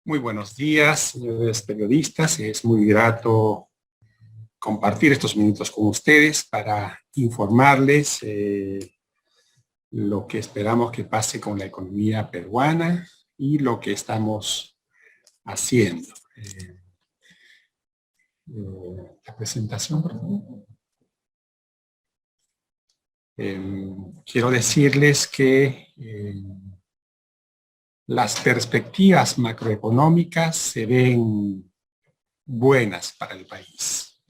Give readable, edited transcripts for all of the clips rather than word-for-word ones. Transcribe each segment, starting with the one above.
Muy buenos días, señores periodistas. Es muy grato compartir estos minutos con ustedes para informarles lo que esperamos que pase con la economía peruana y lo que estamos haciendo. La presentación, por favor. Quiero decirles que las perspectivas macroeconómicas se ven buenas para el país.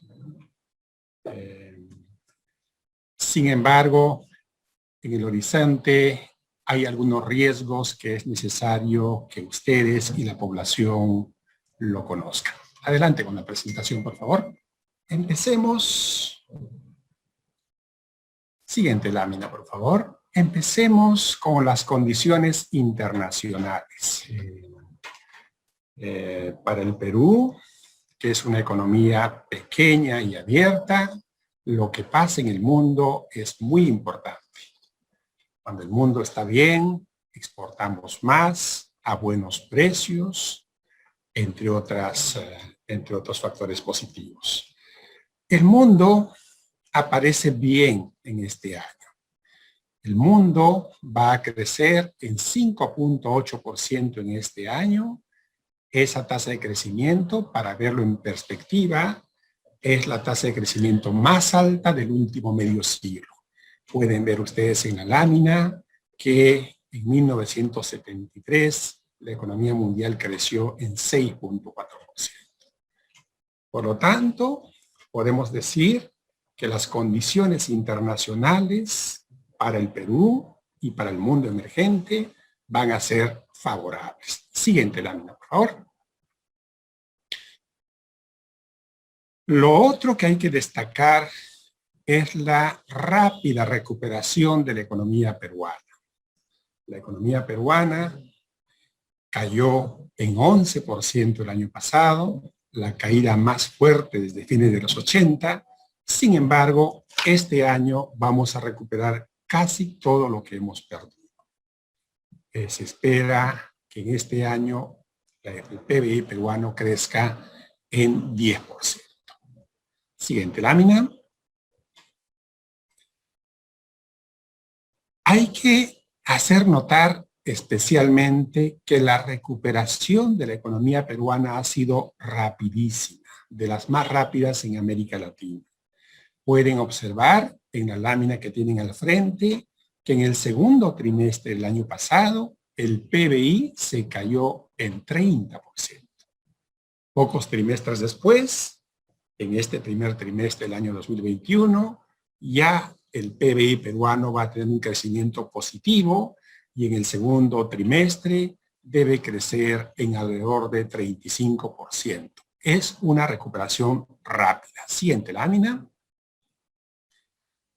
Sin embargo, en el horizonte hay algunos riesgos que es necesario que ustedes y la población lo conozcan. Adelante con la presentación, por favor. Empecemos. Siguiente lámina, por favor. Empecemos con las condiciones internacionales. Para el Perú, que es una economía pequeña y abierta, lo que pasa en el mundo es muy importante. Cuando el mundo está bien, exportamos más a buenos precios, entre otros factores positivos. El mundo aparece bien en este año. El mundo va a crecer en 5.8% en este año. Esa tasa de crecimiento, para verlo en perspectiva, es la tasa de crecimiento más alta del último medio siglo. Pueden ver ustedes en la lámina que en 1973 la economía mundial creció en 6.4%. Por lo tanto, podemos decir que las condiciones internacionales para el Perú y para el mundo emergente van a ser favorables. Siguiente lámina, por favor. Lo otro que hay que destacar es la rápida recuperación de la economía peruana. La economía peruana cayó en 11% el año pasado, la caída más fuerte desde fines de los 80. Sin embargo, este año vamos a recuperar casi todo lo que hemos perdido. Se espera que en este año el PBI peruano crezca en 10%. Siguiente lámina. Hay que hacer notar especialmente que la recuperación de la economía peruana ha sido rapidísima, de las más rápidas en América Latina. Pueden observar en la lámina que tienen al frente que en el segundo trimestre del año pasado el PBI se cayó en 30%. Pocos trimestres después, en este primer trimestre del año 2021, ya el PBI peruano va a tener un crecimiento positivo y en el segundo trimestre debe crecer en alrededor de 35%. Es una recuperación rápida. Siguiente lámina.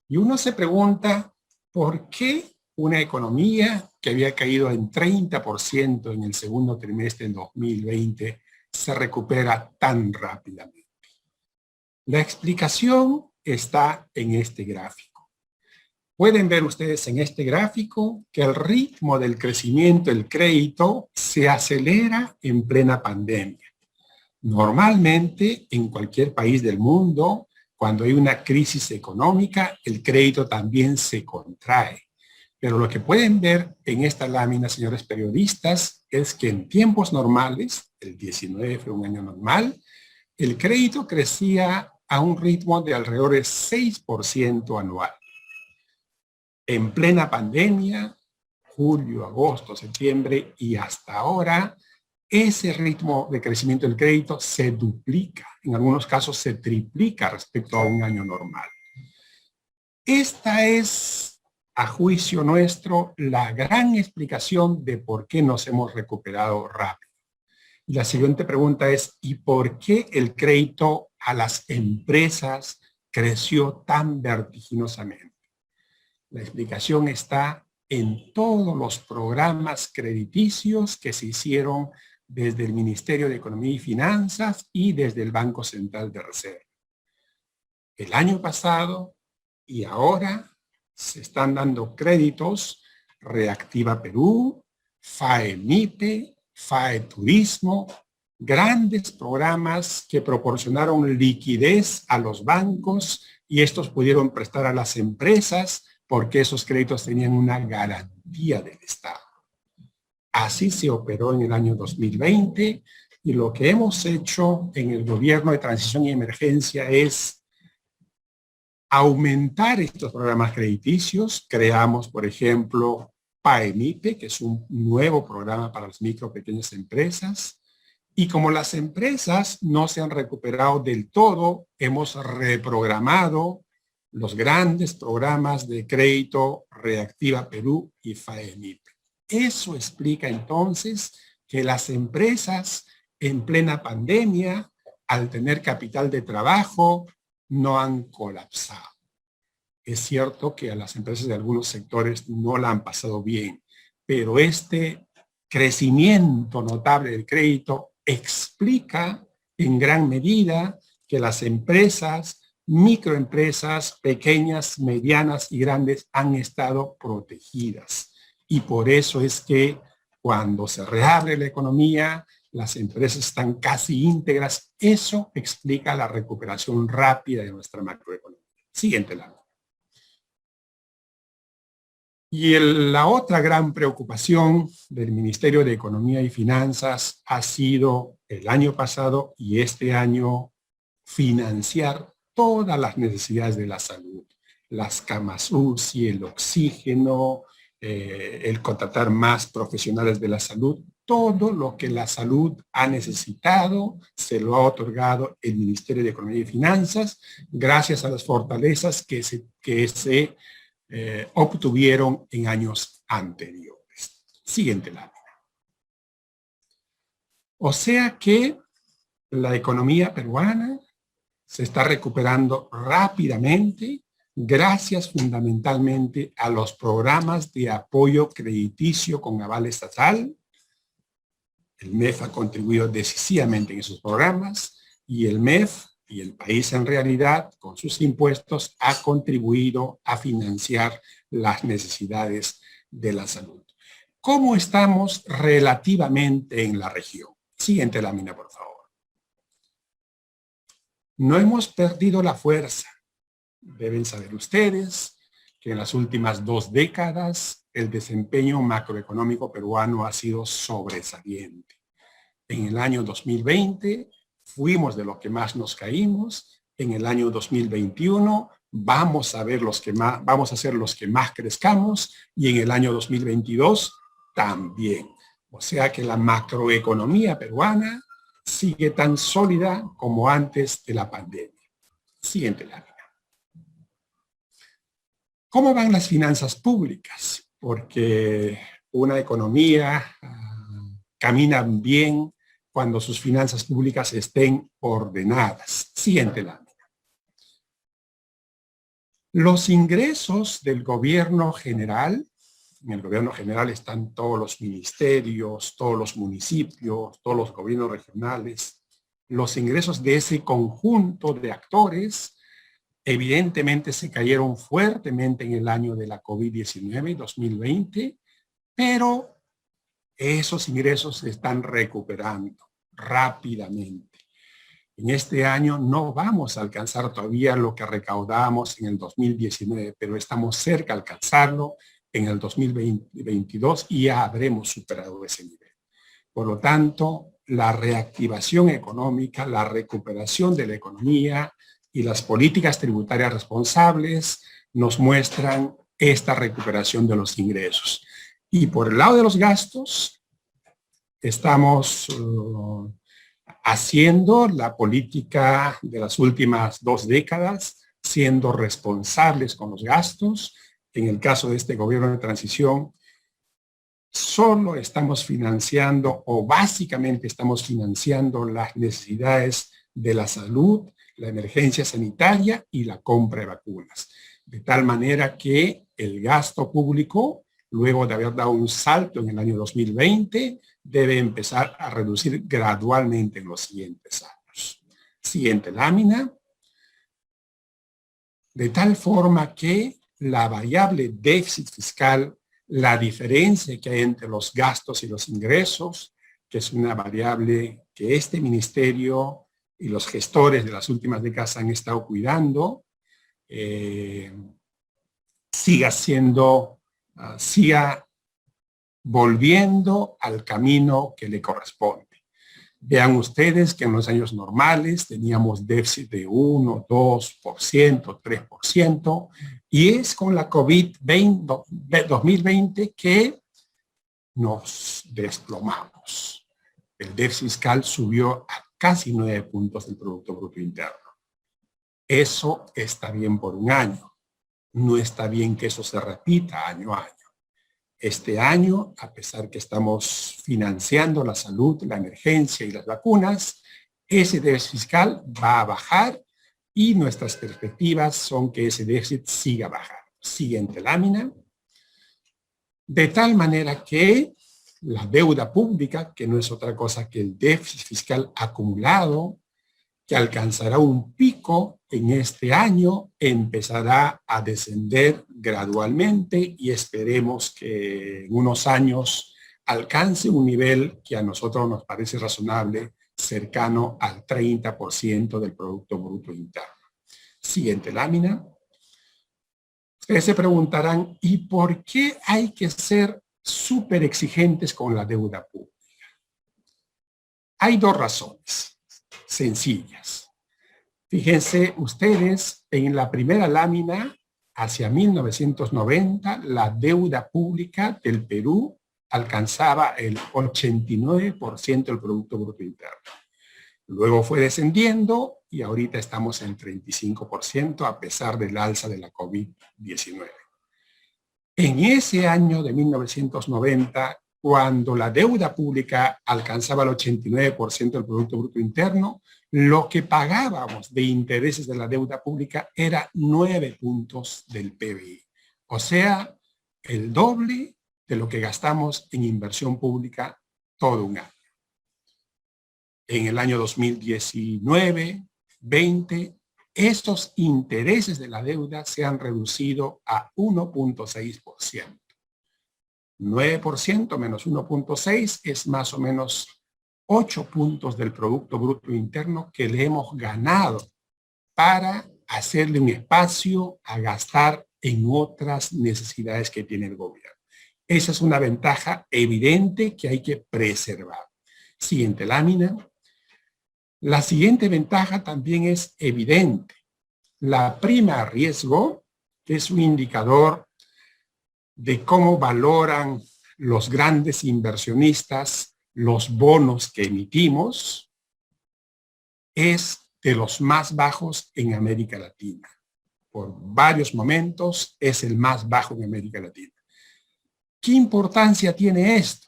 Y uno se pregunta, ¿por qué una economía que había caído en 30% en el segundo trimestre del 2020 se recupera tan rápidamente? La explicación está en este gráfico. Pueden ver ustedes en este gráfico que el ritmo del crecimiento del crédito se acelera en plena pandemia. Normalmente, en cualquier país del mundo, cuando hay una crisis económica, el crédito también se contrae. Pero lo que pueden ver en esta lámina, señores periodistas, es que en tiempos normales, el 19 fue un año normal, el crédito crecía a un ritmo de alrededor de 6% anual. En plena pandemia, julio, agosto, septiembre y hasta ahora, ese ritmo de crecimiento del crédito se duplica, en algunos casos se triplica respecto a un año normal. Esta es, a juicio nuestro, la gran explicación de por qué nos hemos recuperado rápido. Y la siguiente pregunta es, ¿y por qué el crédito a las empresas creció tan vertiginosamente? La explicación está en todos los programas crediticios que se hicieron desde el Ministerio de Economía y Finanzas y desde el Banco Central de Reserva. El año pasado y ahora se están dando créditos Reactiva Perú, FAEMIPE FAE Turismo, grandes programas que proporcionaron liquidez a los bancos y estos pudieron prestar a las empresas porque esos créditos tenían una garantía del Estado. Así se operó en el año 2020 y lo que hemos hecho en el gobierno de transición y emergencia es aumentar estos programas crediticios. Creamos, por ejemplo, PAEMIPE, que es un nuevo programa para las micro y pequeñas empresas. Y como las empresas no se han recuperado del todo, hemos reprogramado los grandes programas de crédito Reactiva Perú y FAEMIPE. Eso explica entonces que las empresas en plena pandemia, al tener capital de trabajo, no han colapsado. Es cierto que a las empresas de algunos sectores no la han pasado bien, pero este crecimiento notable del crédito explica en gran medida que las empresas, microempresas, pequeñas, medianas y grandes han estado protegidas. Y por eso es que cuando se reabre la economía, las empresas están casi íntegras. Eso explica la recuperación rápida de nuestra macroeconomía. Siguiente lámina. Y la otra gran preocupación del Ministerio de Economía y Finanzas ha sido el año pasado y este año financiar todas las necesidades de la salud. Las camas UCI, el oxígeno, el contratar más profesionales de la salud. Todo lo que la salud ha necesitado se lo ha otorgado el Ministerio de Economía y Finanzas gracias a las fortalezas que se obtuvieron en años anteriores. Siguiente lámina. O sea que la economía peruana se está recuperando rápidamente gracias fundamentalmente a los programas de apoyo crediticio con aval estatal. El MEF ha contribuido decisivamente en esos programas y el MEF y el país en realidad, con sus impuestos, ha contribuido a financiar las necesidades de la salud. ¿Cómo estamos relativamente en la región? Siguiente lámina, por favor. No hemos perdido la fuerza. Deben saber ustedes que en las últimas 2 décadas el desempeño macroeconómico peruano ha sido sobresaliente. En el año 2020 fuimos de lo que más nos caímos. En el año 2021 vamos a ser los que más crezcamos y en el año 2022 también. O sea que la macroeconomía peruana sigue tan sólida como antes de la pandemia. Siguiente lámina. ¿Cómo van las finanzas públicas? Porque una economía camina bien cuando sus finanzas públicas estén ordenadas. Siguiente lámina. Los ingresos del gobierno general, en el gobierno general están todos los ministerios, todos los municipios, todos los gobiernos regionales. Los ingresos de ese conjunto de actores evidentemente se cayeron fuertemente en el año de la COVID-19, 2020, pero esos ingresos se están recuperando rápidamente. En este año no vamos a alcanzar todavía lo que recaudamos en el 2019, pero estamos cerca de alcanzarlo en el 2022 y ya habremos superado ese nivel. Por lo tanto, la reactivación económica, la recuperación de la economía y las políticas tributarias responsables nos muestran esta recuperación de los ingresos. Y por el lado de los gastos, estamos haciendo la política de las últimas 2 décadas, siendo responsables con los gastos. En el caso de este gobierno de transición, solo estamos financiando o básicamente estamos financiando las necesidades de la salud, la emergencia sanitaria y la compra de vacunas. De tal manera que el gasto público, luego de haber dado un salto en el año 2020, debe empezar a reducir gradualmente en los siguientes años. Siguiente lámina. De tal forma que la variable déficit fiscal, la diferencia que hay entre los gastos y los ingresos, que es una variable que este ministerio y los gestores de las últimas décadas han estado cuidando, siga volviendo al camino que le corresponde. Vean ustedes que en los años normales teníamos déficit de 1, 2%, 3%, y es con la COVID-2020 que nos desplomamos. El déficit fiscal subió a casi 9 puntos del Producto Bruto Interno. Eso está bien por un año. No está bien que eso se repita año a año. Este año, a pesar que estamos financiando la salud, la emergencia y las vacunas, ese déficit fiscal va a bajar y nuestras perspectivas son que ese déficit siga bajando. Siguiente lámina. De tal manera que la deuda pública, que no es otra cosa que el déficit fiscal acumulado, que alcanzará un pico en este año, empezará a descender gradualmente y esperemos que en unos años alcance un nivel que a nosotros nos parece razonable, cercano al 30% del Producto Bruto Interno. Siguiente lámina. Ustedes se preguntarán, ¿y por qué hay que ser súper exigentes con la deuda pública? Hay dos razones sencillas. Fíjense ustedes, en la primera lámina, hacia 1990, la deuda pública del Perú alcanzaba el 89% del Producto Bruto Interno. Luego fue descendiendo y ahorita estamos en 35% a pesar del alza de la COVID-19. En ese año de 1990, cuando la deuda pública alcanzaba el 89% del Producto Bruto Interno, lo que pagábamos de intereses de la deuda pública era 9 puntos del PBI. O sea, el doble de lo que gastamos en inversión pública todo un año. En el año 2019, 20, estos intereses de la deuda se han reducido a 1.6%. 9% menos 1.6 es más o menos 8 puntos del Producto Bruto Interno que le hemos ganado para hacerle un espacio a gastar en otras necesidades que tiene el gobierno. Esa es una ventaja evidente que hay que preservar. Siguiente lámina. La siguiente ventaja también es evidente. La prima a riesgo, que es un indicador de cómo valoran los grandes inversionistas los bonos que emitimos, es de los más bajos en América Latina. Por varios momentos es el más bajo en América Latina. ¿Qué importancia tiene esto?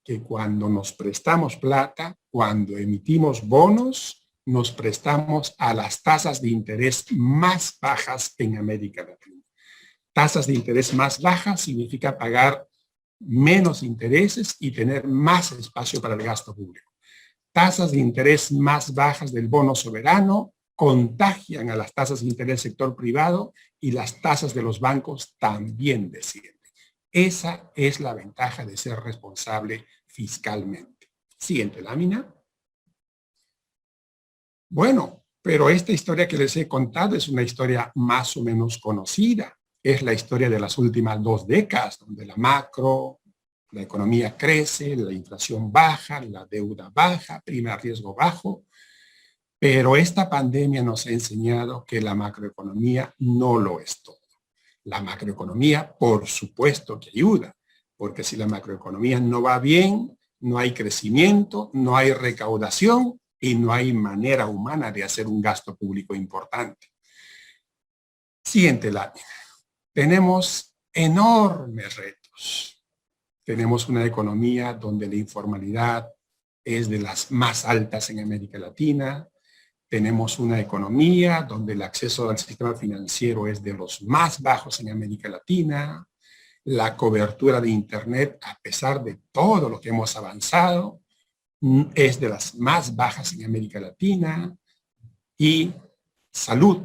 Que cuando nos prestamos plata, cuando emitimos bonos, nos prestamos a las tasas de interés más bajas en América Latina. Tasas de interés más bajas significa pagar menos intereses y tener más espacio para el gasto público. Tasas de interés más bajas del bono soberano contagian a las tasas de interés del sector privado y las tasas de los bancos también descienden. Esa es la ventaja de ser responsable fiscalmente. Siguiente lámina. Bueno, pero esta historia que les he contado es una historia más o menos conocida. Es la historia de las últimas 2 décadas, donde la economía crece, la inflación baja, la deuda baja, prima de riesgo bajo. Pero esta pandemia nos ha enseñado que la macroeconomía no lo es todo. La macroeconomía, por supuesto que ayuda, porque si la macroeconomía no va bien, no hay crecimiento, no hay recaudación y no hay manera humana de hacer un gasto público importante. Siguiente lámina. Tenemos enormes retos. Tenemos una economía donde la informalidad es de las más altas en América Latina. Tenemos una economía donde el acceso al sistema financiero es de los más bajos en América Latina. La cobertura de Internet, a pesar de todo lo que hemos avanzado, es de las más bajas en América Latina. Y salud,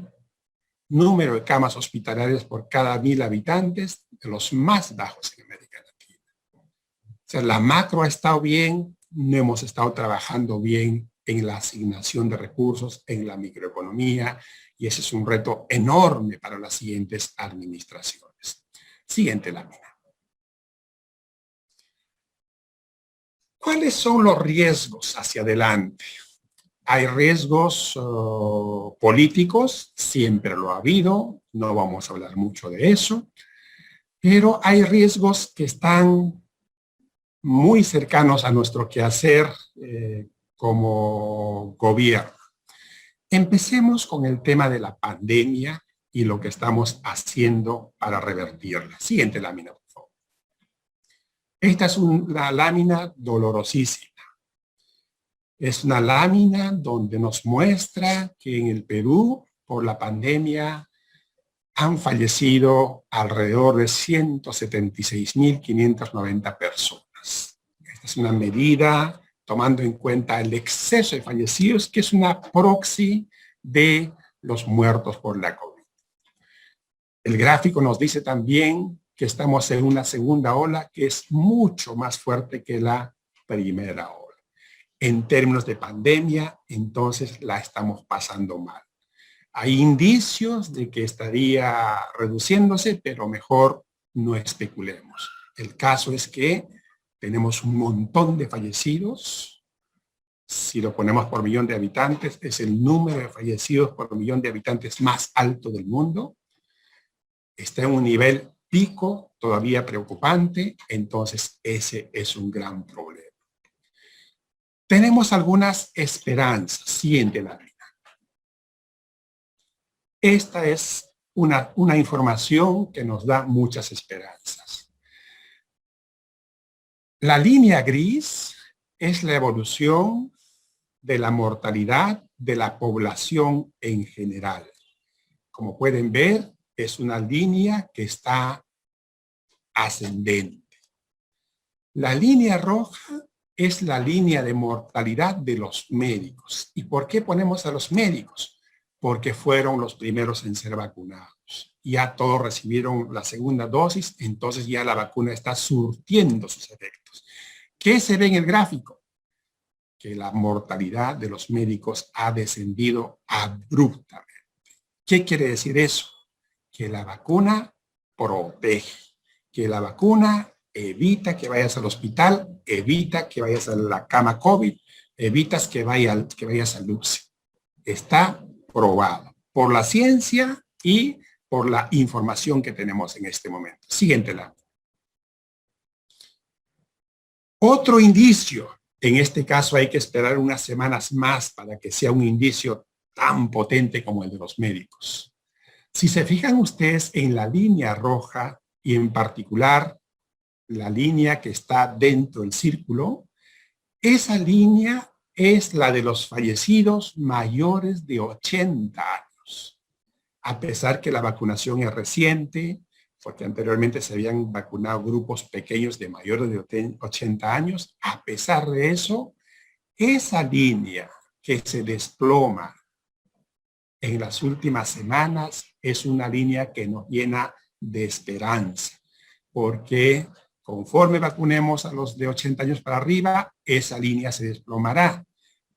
número de camas hospitalarias por cada 1000 habitantes, de los más bajos en América Latina. O sea, la macro ha estado bien, no hemos estado trabajando bien en la asignación de recursos, en la microeconomía, y ese es un reto enorme para las siguientes administraciones. Siguiente lámina. ¿Cuáles son los riesgos hacia adelante? Hay riesgos políticos, siempre lo ha habido, no vamos a hablar mucho de eso, pero hay riesgos que están muy cercanos a nuestro quehacer como gobierno. Empecemos con el tema de la pandemia y lo que estamos haciendo para revertirla. Siguiente lámina, por favor. Esta es una lámina dolorosísima. Es una lámina donde nos muestra que en el Perú, por la pandemia, han fallecido alrededor de 176.590 personas. Esta es una medida tomando en cuenta el exceso de fallecidos, que es una proxy de los muertos por la COVID. El gráfico nos dice también que estamos en una segunda ola que es mucho más fuerte que la primera ola. En términos de pandemia, entonces la estamos pasando mal. Hay indicios de que estaría reduciéndose, pero mejor no especulemos. El caso es que tenemos un montón de fallecidos. Si lo ponemos por millón de habitantes, es el número de fallecidos por millón de habitantes más alto del mundo. Está en un nivel pico todavía preocupante, entonces ese es un gran problema. Tenemos algunas esperanzas. Siguiente lámina. Esta es una información que nos da muchas esperanzas. La línea gris es la evolución de la mortalidad de la población en general. Como pueden ver, es una línea que está ascendente. La línea roja es la línea de mortalidad de los médicos. ¿Y por qué ponemos a los médicos? Porque fueron los primeros en ser vacunados. Ya todos recibieron la segunda dosis, entonces ya la vacuna está surtiendo sus efectos. ¿Qué se ve en el gráfico? Que la mortalidad de los médicos ha descendido abruptamente. ¿Qué quiere decir eso? Que la vacuna protege, que la vacuna evita que vayas al hospital, evita que vayas a la cama COVID, evitas que vayas al UCI. Está probado por la ciencia y por la información que tenemos en este momento. Siguiente lámina. Otro indicio, en este caso hay que esperar unas semanas más para que sea un indicio tan potente como el de los médicos. Si se fijan ustedes en la línea roja y en particular la línea que está dentro del círculo, esa línea es la de los fallecidos mayores de 80 años. A pesar que la vacunación es reciente, porque anteriormente se habían vacunado grupos pequeños de mayores de 80 años, a pesar de eso, esa línea que se desploma en las últimas semanas es una línea que nos llena de esperanza, porque conforme vacunemos a los de 80 años para arriba, esa línea se desplomará.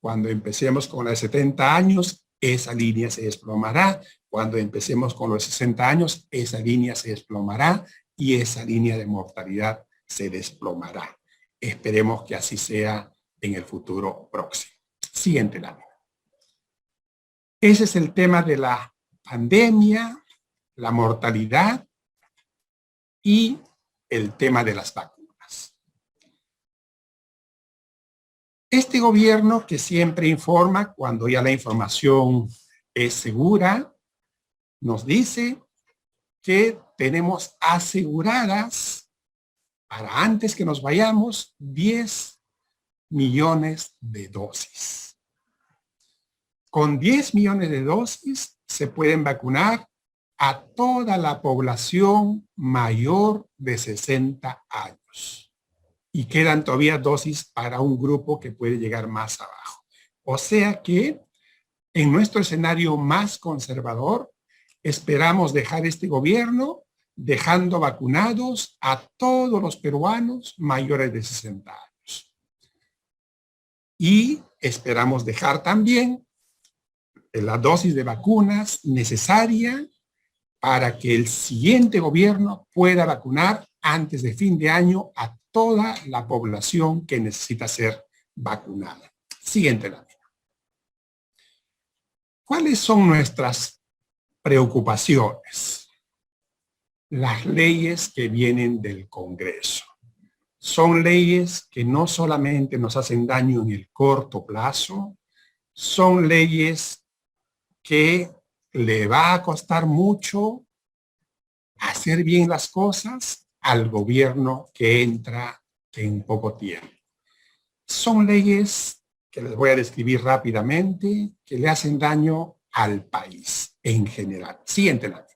Cuando empecemos con la de 70 años, esa línea se desplomará. Cuando empecemos con los 60 años, esa línea se desplomará y esa línea de mortalidad se desplomará. Esperemos que así sea en el futuro próximo. Siguiente lámina. Ese es el tema de la pandemia, la mortalidad y el tema de las vacunas. Este gobierno que siempre informa cuando ya la información es segura, nos dice que tenemos aseguradas para antes que nos vayamos 10 millones de dosis. Con 10 millones de dosis se pueden vacunar a toda la población mayor de 60 años. Y quedan todavía dosis para un grupo que puede llegar más abajo. O sea que en nuestro escenario más conservador, esperamos dejar este gobierno dejando vacunados a todos los peruanos mayores de 60 años. y esperamos dejar también la dosis de vacunas necesaria para que el siguiente gobierno pueda vacunar antes de fin de año a toda la población que necesita ser vacunada. Siguiente lámina. ¿Cuáles son nuestras preocupaciones? Las leyes que vienen del Congreso. Son leyes que no solamente nos hacen daño en el corto plazo, son leyes que le va a costar mucho hacer bien las cosas al gobierno que entra en poco tiempo. Son leyes que les voy a describir rápidamente, que le hacen daño al país en general. Siguiente lámina.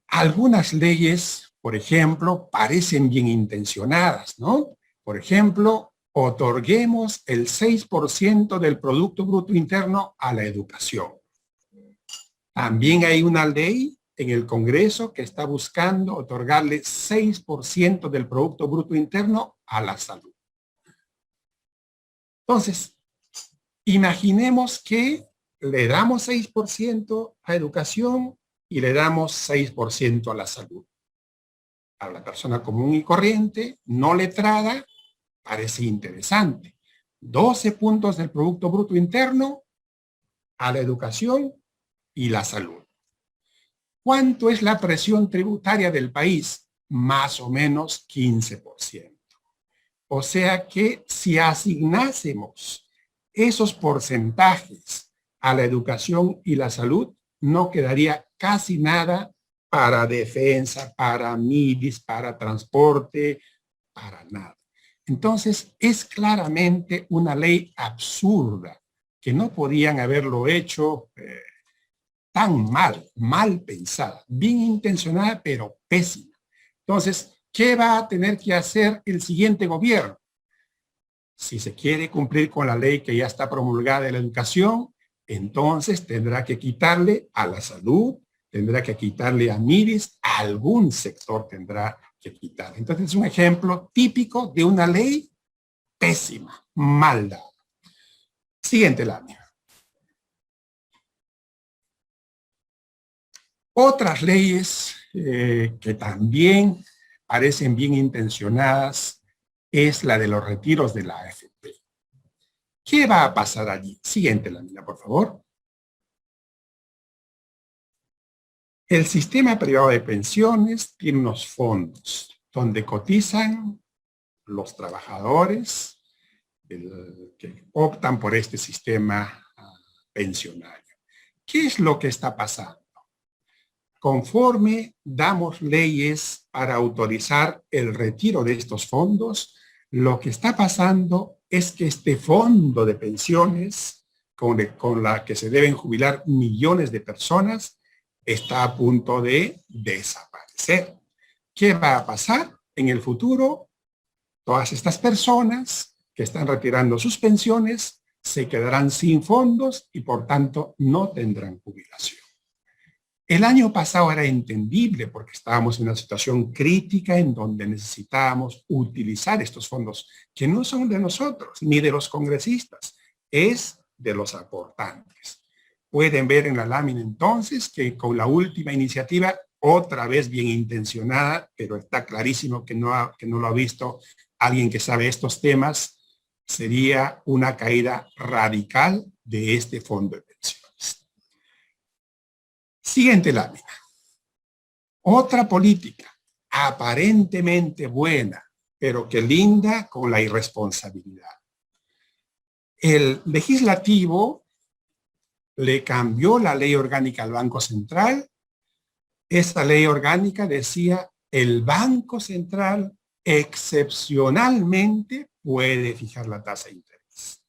Algunas leyes, por ejemplo, parecen bien intencionadas, ¿no? Por ejemplo, otorguemos el 6% del Producto Bruto Interno a la educación. También hay una ley en el Congreso que está buscando otorgarle 6% del Producto Bruto Interno a la salud. Entonces, imaginemos que le damos 6% a educación y le damos 6% a la salud. A la persona común y corriente, no letrada, parece interesante. 12 puntos del Producto Bruto Interno a la educación y la salud. ¿Cuánto es la presión tributaria del país? Más o menos 15%. O sea que si asignásemos esos porcentajes a la educación y la salud, no quedaría casi nada para defensa, para MIDIS, para transporte, para nada. Entonces, es claramente una ley absurda, que no podían haberlo hecho tan mal pensada, bien intencionada, pero pésima. Entonces, ¿qué va a tener que hacer el siguiente gobierno? Si se quiere cumplir con la ley que ya está promulgada de la educación, entonces tendrá que quitarle a la salud, tendrá que quitarle a MIDIS, a algún sector tendrá que quitar. Entonces es un ejemplo típico de una ley pésima, mal dada. Siguiente lámina. Otras leyes que también parecen bien intencionadas es la de los retiros de la AFP. ¿Qué va a pasar allí? Siguiente lámina, por favor. El sistema privado de pensiones tiene unos fondos donde cotizan los trabajadores que optan por este sistema pensionario. ¿Qué es lo que está pasando? Conforme damos leyes para autorizar el retiro de estos fondos, lo que está pasando es que este fondo de pensiones, con la que se deben jubilar millones de personas, está a punto de desaparecer. ¿Qué va a pasar en el futuro? Todas estas personas que están retirando sus pensiones se quedarán sin fondos y por tanto no tendrán jubilación. El año pasado era entendible porque estábamos en una situación crítica en donde necesitábamos utilizar estos fondos que no son de nosotros ni de los congresistas, es de los aportantes. Pueden ver en la lámina entonces que con la última iniciativa, otra vez bien intencionada, pero está clarísimo que no lo ha visto alguien que sabe estos temas, sería una caída radical de este fondo de pensiones. Siguiente lámina. Otra política aparentemente buena, pero que linda con la irresponsabilidad. El legislativo le cambió la ley orgánica al Banco Central. Esta ley orgánica decía el Banco Central excepcionalmente puede fijar la tasa de interés.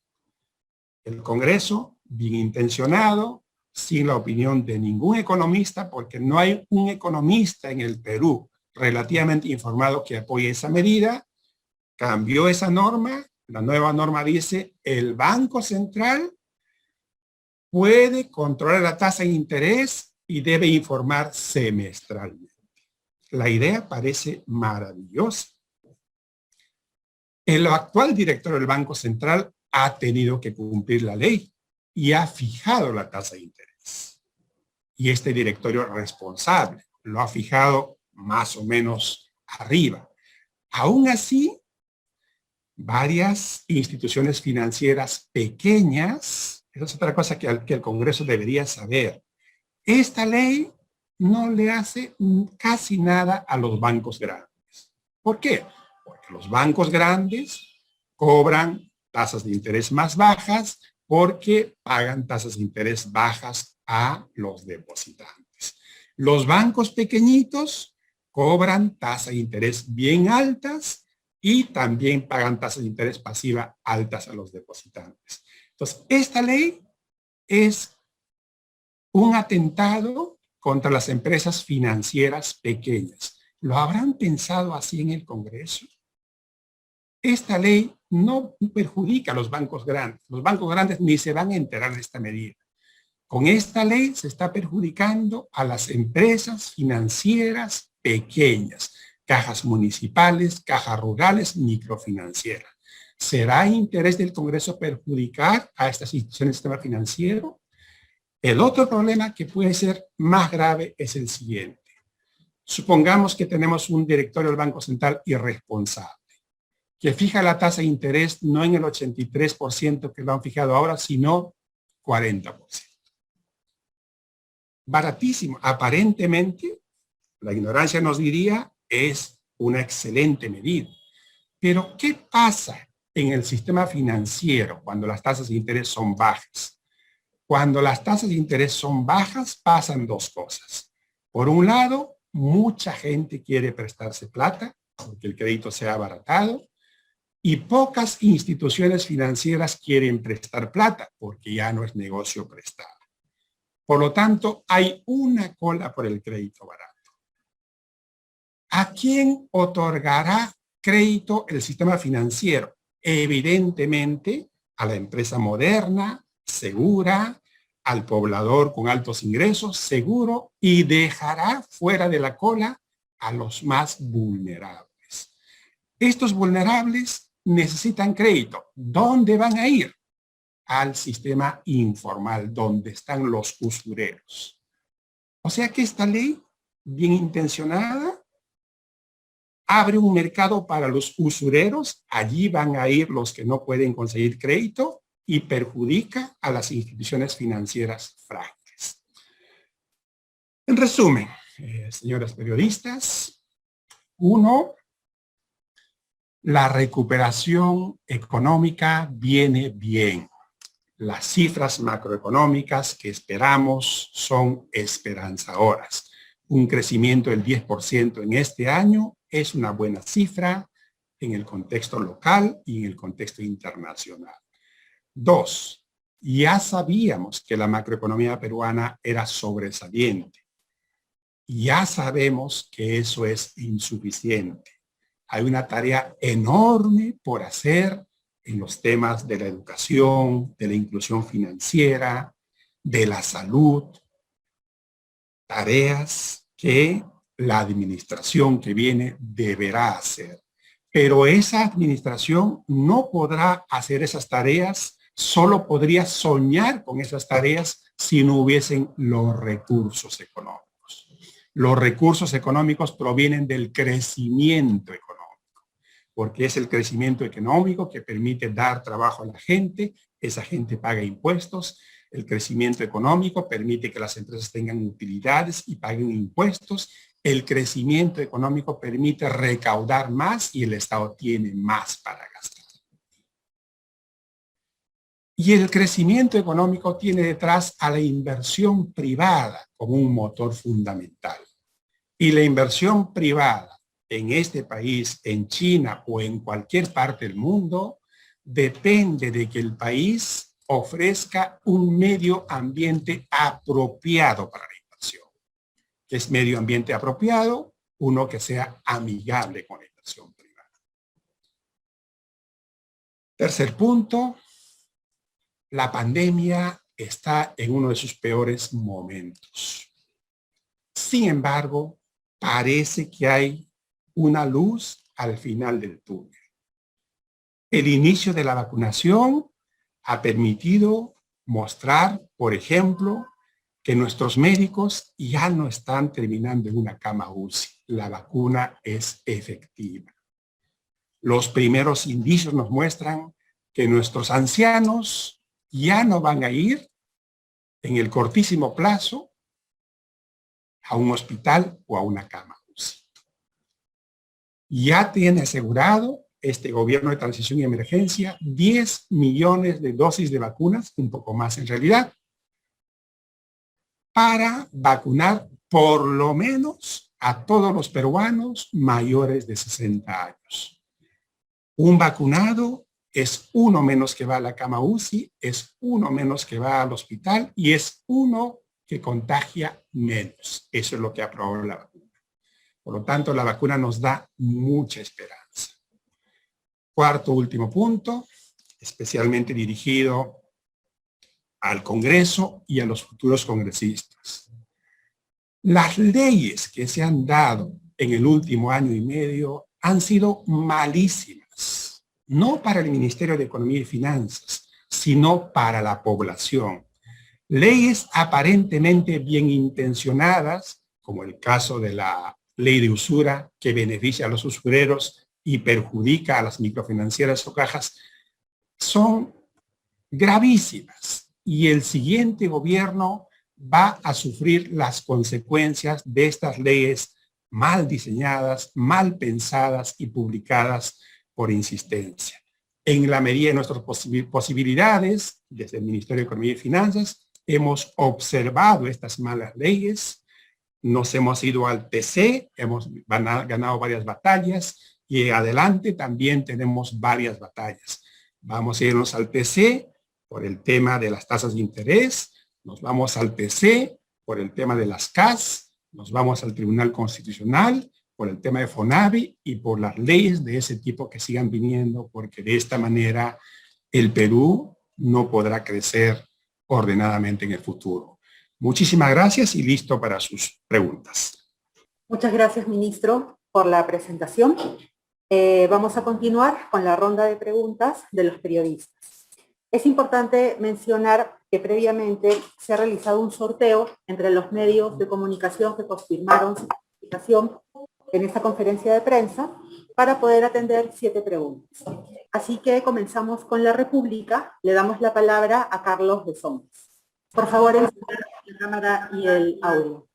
El Congreso, bien intencionado, sin la opinión de ningún economista, porque no hay un economista en el Perú relativamente informado que apoye esa medida, cambió esa norma. La nueva norma dice, el Banco Central puede controlar la tasa de interés y debe informar semestralmente. La idea parece maravillosa. El actual director del Banco Central ha tenido que cumplir la ley y ha fijado la tasa de interés. Y este directorio responsable lo ha fijado más o menos arriba. Aún así, varias instituciones financieras pequeñas, esa es otra cosa que el Congreso debería saber. Esta ley no le hace casi nada a los bancos grandes. ¿Por qué? Porque los bancos grandes cobran tasas de interés más bajas porque pagan tasas de interés bajas a los depositantes. Los bancos pequeñitos cobran tasas de interés bien altas y también pagan tasas de interés pasiva altas a los depositantes. Entonces, esta ley es un atentado contra las empresas financieras pequeñas. ¿Lo habrán pensado así en el Congreso? Esta ley no perjudica a los bancos grandes. Los bancos grandes ni se van a enterar de esta medida. Con esta ley se está perjudicando a las empresas financieras pequeñas, cajas municipales, cajas rurales, microfinancieras. ¿Será interés del Congreso perjudicar a estas instituciones del sistema financiero? El otro problema que puede ser más grave es el siguiente. Supongamos que tenemos un directorio del Banco Central irresponsable, que fija la tasa de interés no en el 83% que lo han fijado ahora, sino 40%. Baratísimo. Aparentemente, la ignorancia nos diría, es una excelente medida. Pero, ¿qué pasa en el sistema financiero cuando las tasas de interés son bajas? Cuando las tasas de interés son bajas, pasan dos cosas. Por un lado, mucha gente quiere prestarse plata, porque el crédito se ha abaratado, y pocas instituciones financieras quieren prestar plata, porque ya no es negocio prestar. Por lo tanto, hay una cola por el crédito barato. ¿A quién otorgará crédito el sistema financiero? Evidentemente, a la empresa moderna, segura, al poblador con altos ingresos, seguro, y dejará fuera de la cola a los más vulnerables. Estos vulnerables necesitan crédito. ¿Dónde van a ir? Al sistema informal, donde están los usureros. O sea que esta ley, bien intencionada, abre un mercado para los usureros, allí van a ir los que no pueden conseguir crédito y perjudica a las instituciones financieras frágiles. En resumen, señoras periodistas, uno, la recuperación económica viene bien. Las cifras macroeconómicas que esperamos son esperanzadoras. Un crecimiento del 10% en este año es una buena cifra en el contexto local y en el contexto internacional. Dos, ya sabíamos que la macroeconomía peruana era sobresaliente. Ya sabemos que eso es insuficiente. Hay una tarea enorme por hacer en los temas de la educación, de la inclusión financiera, de la salud, tareas que la administración que viene deberá hacer. Pero esa administración no podrá hacer esas tareas, solo podría soñar con esas tareas si no hubiesen los recursos económicos. Los recursos económicos provienen del crecimiento económico, porque es el crecimiento económico que permite dar trabajo a la gente, esa gente paga impuestos, el crecimiento económico permite que las empresas tengan utilidades y paguen impuestos, el crecimiento económico permite recaudar más y el Estado tiene más para gastar. Y el crecimiento económico tiene detrás a la inversión privada como un motor fundamental. Y la inversión privada en este país, en China o en cualquier parte del mundo, depende de que el país ofrezca un medio ambiente apropiado para la inversión. ¿Qué es medio ambiente apropiado? Uno que sea amigable con la inversión privada. Tercer punto, la pandemia está en uno de sus peores momentos. Sin embargo, parece que hay una luz al final del túnel. El inicio de la vacunación ha permitido mostrar, por ejemplo, que nuestros médicos ya no están terminando en una cama UCI. La vacuna es efectiva. Los primeros indicios nos muestran que nuestros ancianos ya no van a ir en el cortísimo plazo a un hospital o a una cama UCI. Ya tiene asegurado este gobierno de transición y emergencia 10 millones de dosis de vacunas, un poco más en realidad, para vacunar por lo menos a todos los peruanos mayores de 60 años. Un vacunado es uno menos que va a la cama UCI, es uno menos que va al hospital y es uno que contagia menos. Eso es lo que aprobó la vacuna. Por lo tanto, la vacuna nos da mucha esperanza. Cuarto, último punto, especialmente dirigido al Congreso y a los futuros congresistas. Las leyes que se han dado en el último año y medio han sido malísimas, no para el Ministerio de Economía y Finanzas, sino para la población. Leyes aparentemente bien intencionadas, como el caso de la ley de usura, que beneficia a los usureros y perjudica a las microfinancieras o cajas, son gravísimas. Y el siguiente gobierno va a sufrir las consecuencias de estas leyes mal diseñadas, mal pensadas y publicadas por insistencia. En la medida de nuestras posibilidades, desde el Ministerio de Economía y Finanzas, hemos observado estas malas leyes, nos hemos ido al TC, hemos ganado varias batallas y adelante también tenemos varias batallas. Vamos a irnos al TC por el tema de las tasas de interés, nos vamos al TC por el tema de las CAS, nos vamos al Tribunal Constitucional por el tema de FONAVI y por las leyes de ese tipo que sigan viniendo, porque de esta manera el Perú no podrá crecer ordenadamente en el futuro. Muchísimas gracias y listo para sus preguntas. Muchas gracias, ministro, por la presentación. Vamos a continuar con la ronda de preguntas de los periodistas. Es importante mencionar que previamente se ha realizado un sorteo entre los medios de comunicación que confirmaron su participación en esta conferencia de prensa para poder atender 7 preguntas. Así que comenzamos con la República. Le damos la palabra a Carlos de Sombras. Por favor, encender la cámara y el audio.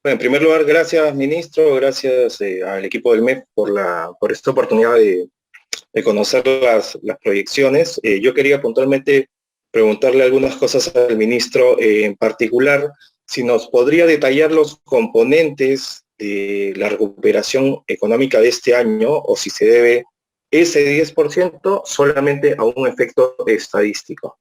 Bueno, en primer lugar, gracias, ministro, gracias al equipo del MEF por esta oportunidad de conocer las proyecciones. Yo quería puntualmente preguntarle algunas cosas al ministro, en particular, si nos podría detallar los componentes de la recuperación económica de este año, o si se debe ese 10% solamente a un efecto estadístico.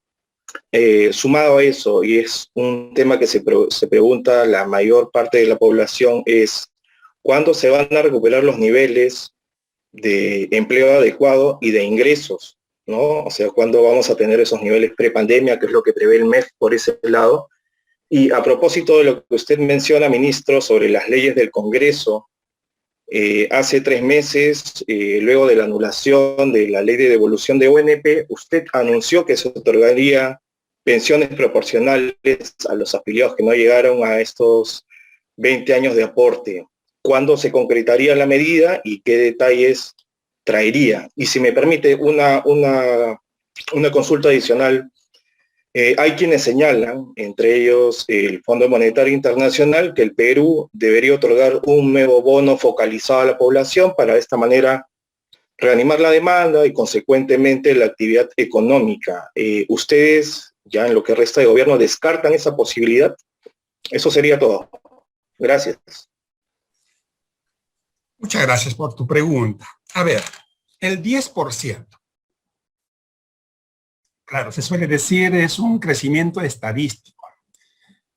Sumado a eso, y es un tema que se pregunta la mayor parte de la población, es ¿cuándo se van a recuperar los niveles de empleo adecuado y de ingresos, ¿no? O sea, ¿cuándo vamos a tener esos niveles prepandemia, que es lo que prevé el MEF por ese lado? Y a propósito de lo que usted menciona, ministro, sobre las leyes del Congreso, hace 3 meses, luego de la anulación de la ley de devolución de ONP, usted anunció que se otorgaría pensiones proporcionales a los afiliados que no llegaron a estos 20 años de aporte. ¿Cuándo se concretaría la medida y qué detalles traería? Y si me permite una consulta adicional, hay quienes señalan, entre ellos el Fondo Monetario Internacional, que el Perú debería otorgar un nuevo bono focalizado a la población para de esta manera reanimar la demanda y consecuentemente la actividad económica. ¿Ustedes, ya en lo que resta de gobierno, descartan esa posibilidad? Eso sería todo. Gracias. Muchas gracias por tu pregunta. A ver, el 10%. Claro, se suele decir es un crecimiento estadístico,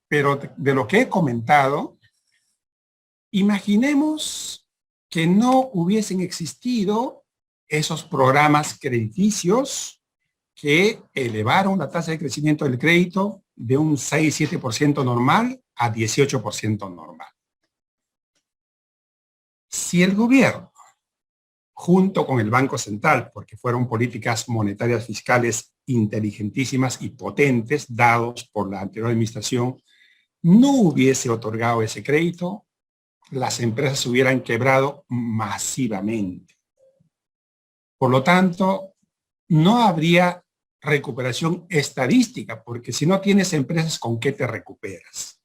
pero de lo que he comentado, imaginemos que no hubiesen existido esos programas crediticios que elevaron la tasa de crecimiento del crédito de un 6-7% normal a 18% normal. Si el gobierno, junto con el Banco Central, porque fueron políticas monetarias fiscales inteligentísimas y potentes dados por la anterior administración, no hubiese otorgado ese crédito, las empresas hubieran quebrado masivamente. Por lo tanto, no habría recuperación estadística, porque si no tienes empresas, ¿con qué te recuperas?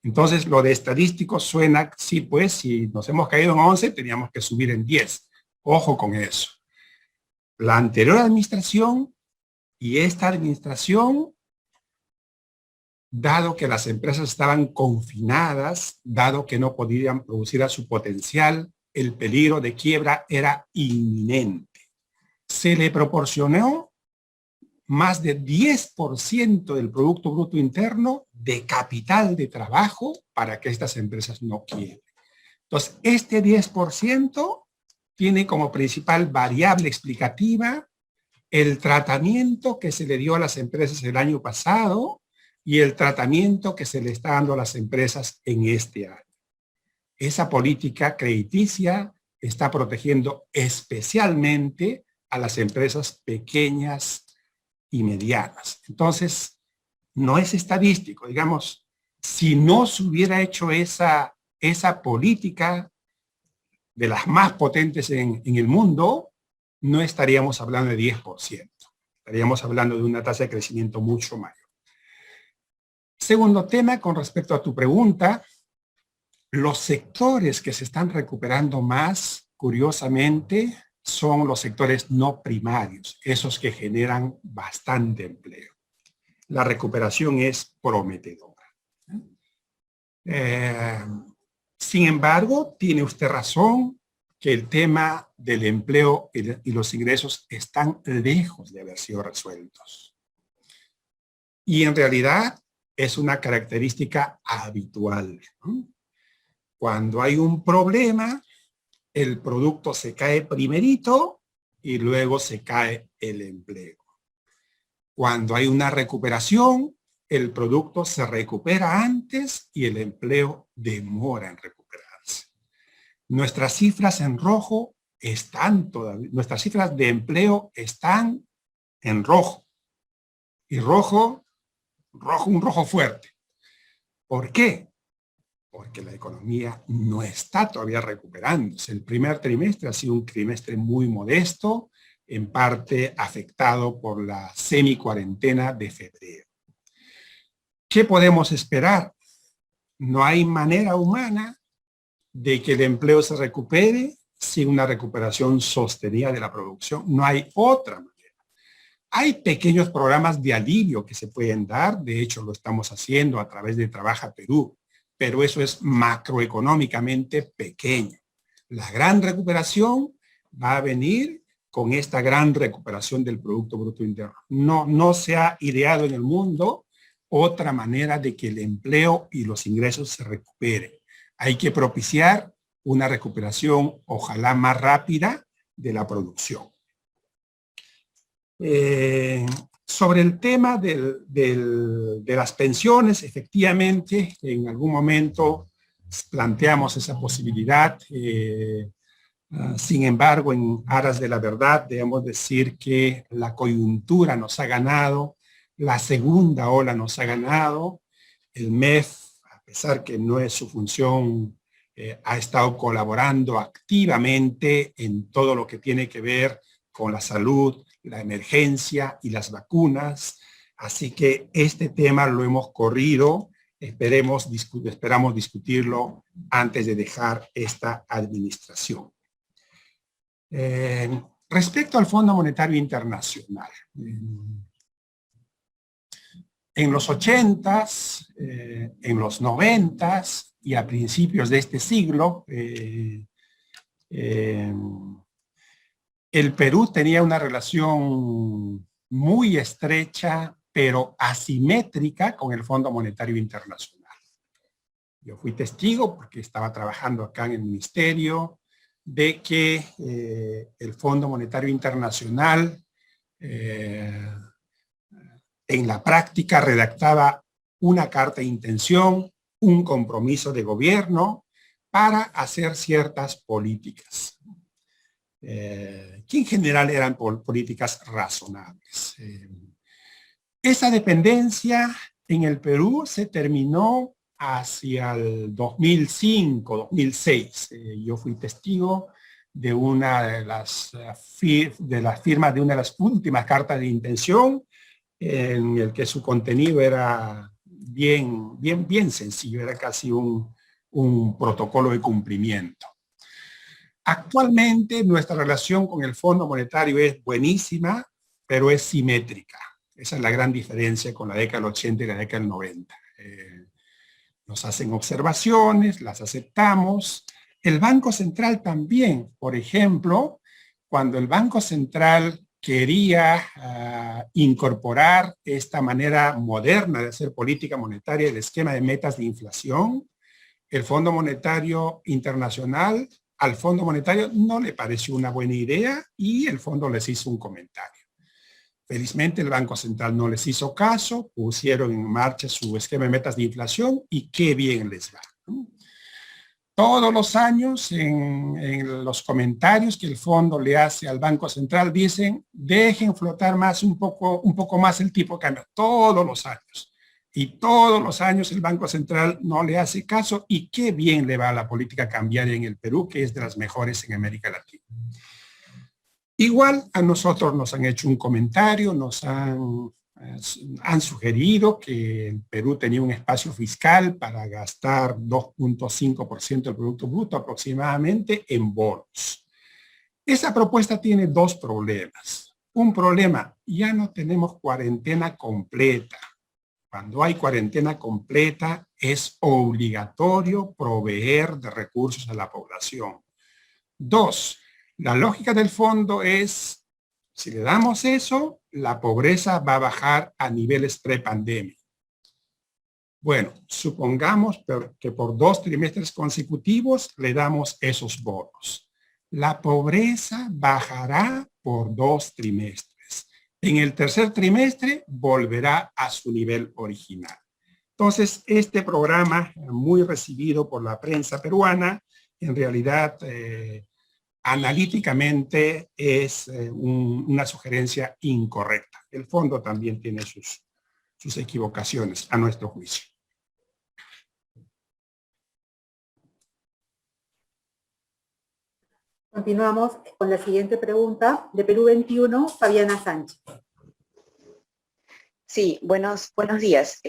Entonces, lo de estadístico suena, sí, pues, si nos hemos caído en 11, teníamos que subir en 10. Ojo con eso. La anterior administración y esta administración, dado que las empresas estaban confinadas, dado que no podían producir a su potencial, el peligro de quiebra era inminente. Se le proporcionó más de 10% del Producto Bruto Interno de capital de trabajo para que estas empresas no quiebren. Entonces, este 10% tiene como principal variable explicativa el tratamiento que se le dio a las empresas el año pasado y el tratamiento que se le está dando a las empresas en este año. Esa política crediticia está protegiendo especialmente a las empresas pequeñas y medianas. Entonces, no es estadístico. Digamos, si no se hubiera hecho esa política de las más potentes en el mundo, no estaríamos hablando de 10%. Estaríamos hablando de una tasa de crecimiento mucho mayor. Segundo tema, con respecto a tu pregunta, los sectores que se están recuperando más, curiosamente, son los sectores no primarios, esos que generan bastante empleo. La recuperación es prometedora. Sin embargo, tiene usted razón que el tema del empleo y los ingresos están lejos de haber sido resueltos. Y en realidad es una característica habitual, ¿no? Cuando hay un problema, el producto se cae primerito y luego se cae el empleo. Cuando hay una recuperación, el producto se recupera antes y el empleo demora en recuperarse. Nuestras cifras en rojo están todavía, nuestras cifras de empleo están en rojo. Y rojo, un rojo fuerte. ¿Por qué? Porque la economía no está todavía recuperándose. El primer trimestre ha sido un trimestre muy modesto, en parte afectado por la semi-cuarentena de febrero. ¿Qué podemos esperar? No hay manera humana de que el empleo se recupere sin una recuperación sostenida de la producción. No hay otra manera. Hay pequeños programas de alivio que se pueden dar, de hecho lo estamos haciendo a través de Trabaja Perú, pero eso es macroeconómicamente pequeño. La gran recuperación va a venir con esta gran recuperación del Producto Bruto Interno. No se ha ideado en el mundo otra manera de que el empleo y los ingresos se recuperen. Hay que propiciar una recuperación, ojalá más rápida, de la producción. Sobre el tema de las pensiones, efectivamente, en algún momento planteamos esa posibilidad. Sin embargo, en aras de la verdad, debemos decir que la coyuntura nos ha ganado, la segunda ola nos ha ganado, el MEF, a pesar que no es su función, ha estado colaborando activamente en todo lo que tiene que ver con la salud, la emergencia y las vacunas. Así que este tema lo hemos corrido, esperamos discutirlo antes de dejar esta administración. Respecto al Fondo Monetario Internacional, en los 80s, en los 90s y a principios de este siglo, el Perú tenía una relación muy estrecha, pero asimétrica con el Fondo Monetario Internacional. Yo fui testigo, porque estaba trabajando acá en el ministerio, de que el Fondo Monetario Internacional en la práctica redactaba una carta de intención, un compromiso de gobierno para hacer ciertas políticas. que en general eran políticas razonables. Esa dependencia en el Perú se terminó hacia el 2005, 2006. Yo fui testigo de una de las firmas de una de las últimas cartas de intención, en el que su contenido era bien sencillo, era casi un protocolo de cumplimiento. Actualmente nuestra relación con el Fondo Monetario es buenísima, pero es simétrica. Esa es la gran diferencia con la década del 80 y la década del 90. Nos hacen observaciones, las aceptamos. El Banco Central también, por ejemplo, cuando el Banco Central quería incorporar esta manera moderna de hacer política monetaria, el esquema de metas de inflación, el Fondo Monetario Internacional, al Fondo Monetario no le pareció una buena idea y el fondo les hizo un comentario. Felizmente el Banco Central no les hizo caso, pusieron en marcha su esquema de metas de inflación y qué bien les va. Todos los años en los comentarios que el fondo le hace al Banco Central dicen, dejen flotar más un poco más el tipo de cambio, todos los años. Y todos los años el Banco Central no le hace caso y qué bien le va a la política cambiaria en el Perú, que es de las mejores en América Latina. Igual a nosotros nos han hecho un comentario, nos han sugerido que el Perú tenía un espacio fiscal para gastar 2.5% del Producto Bruto aproximadamente en bonos. Esa propuesta tiene dos problemas. Un problema, ya no tenemos cuarentena completa. Cuando hay cuarentena completa es obligatorio proveer de recursos a la población. Dos, la lógica del fondo es, si le damos eso, la pobreza va a bajar a niveles prepandemia. Bueno, supongamos que por 2 trimestres consecutivos le damos esos bonos. La pobreza bajará por 2 trimestres. En el tercer trimestre volverá a su nivel original. Entonces, este programa, muy recibido por la prensa peruana, en realidad analíticamente es una sugerencia incorrecta. El fondo también tiene sus equivocaciones, a nuestro juicio. Continuamos con la siguiente pregunta de Perú 21, Fabiana Sánchez. Sí, buenos días.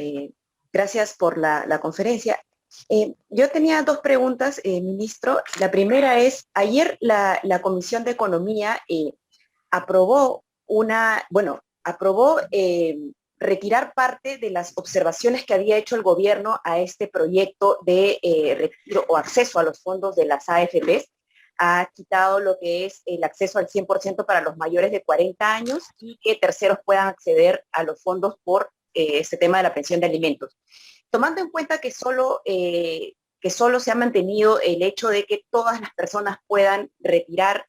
Gracias por la conferencia. Yo tenía 2 preguntas, ministro. La primera es, ayer la Comisión de Economía aprobó retirar parte de las observaciones que había hecho el gobierno a este proyecto de retiro o acceso a los fondos de las AFPs. Ha quitado lo que es el acceso al 100% para los mayores de 40 años y que terceros puedan acceder a los fondos por este tema de la pensión de alimentos. Tomando en cuenta que solo se ha mantenido el hecho de que todas las personas puedan retirar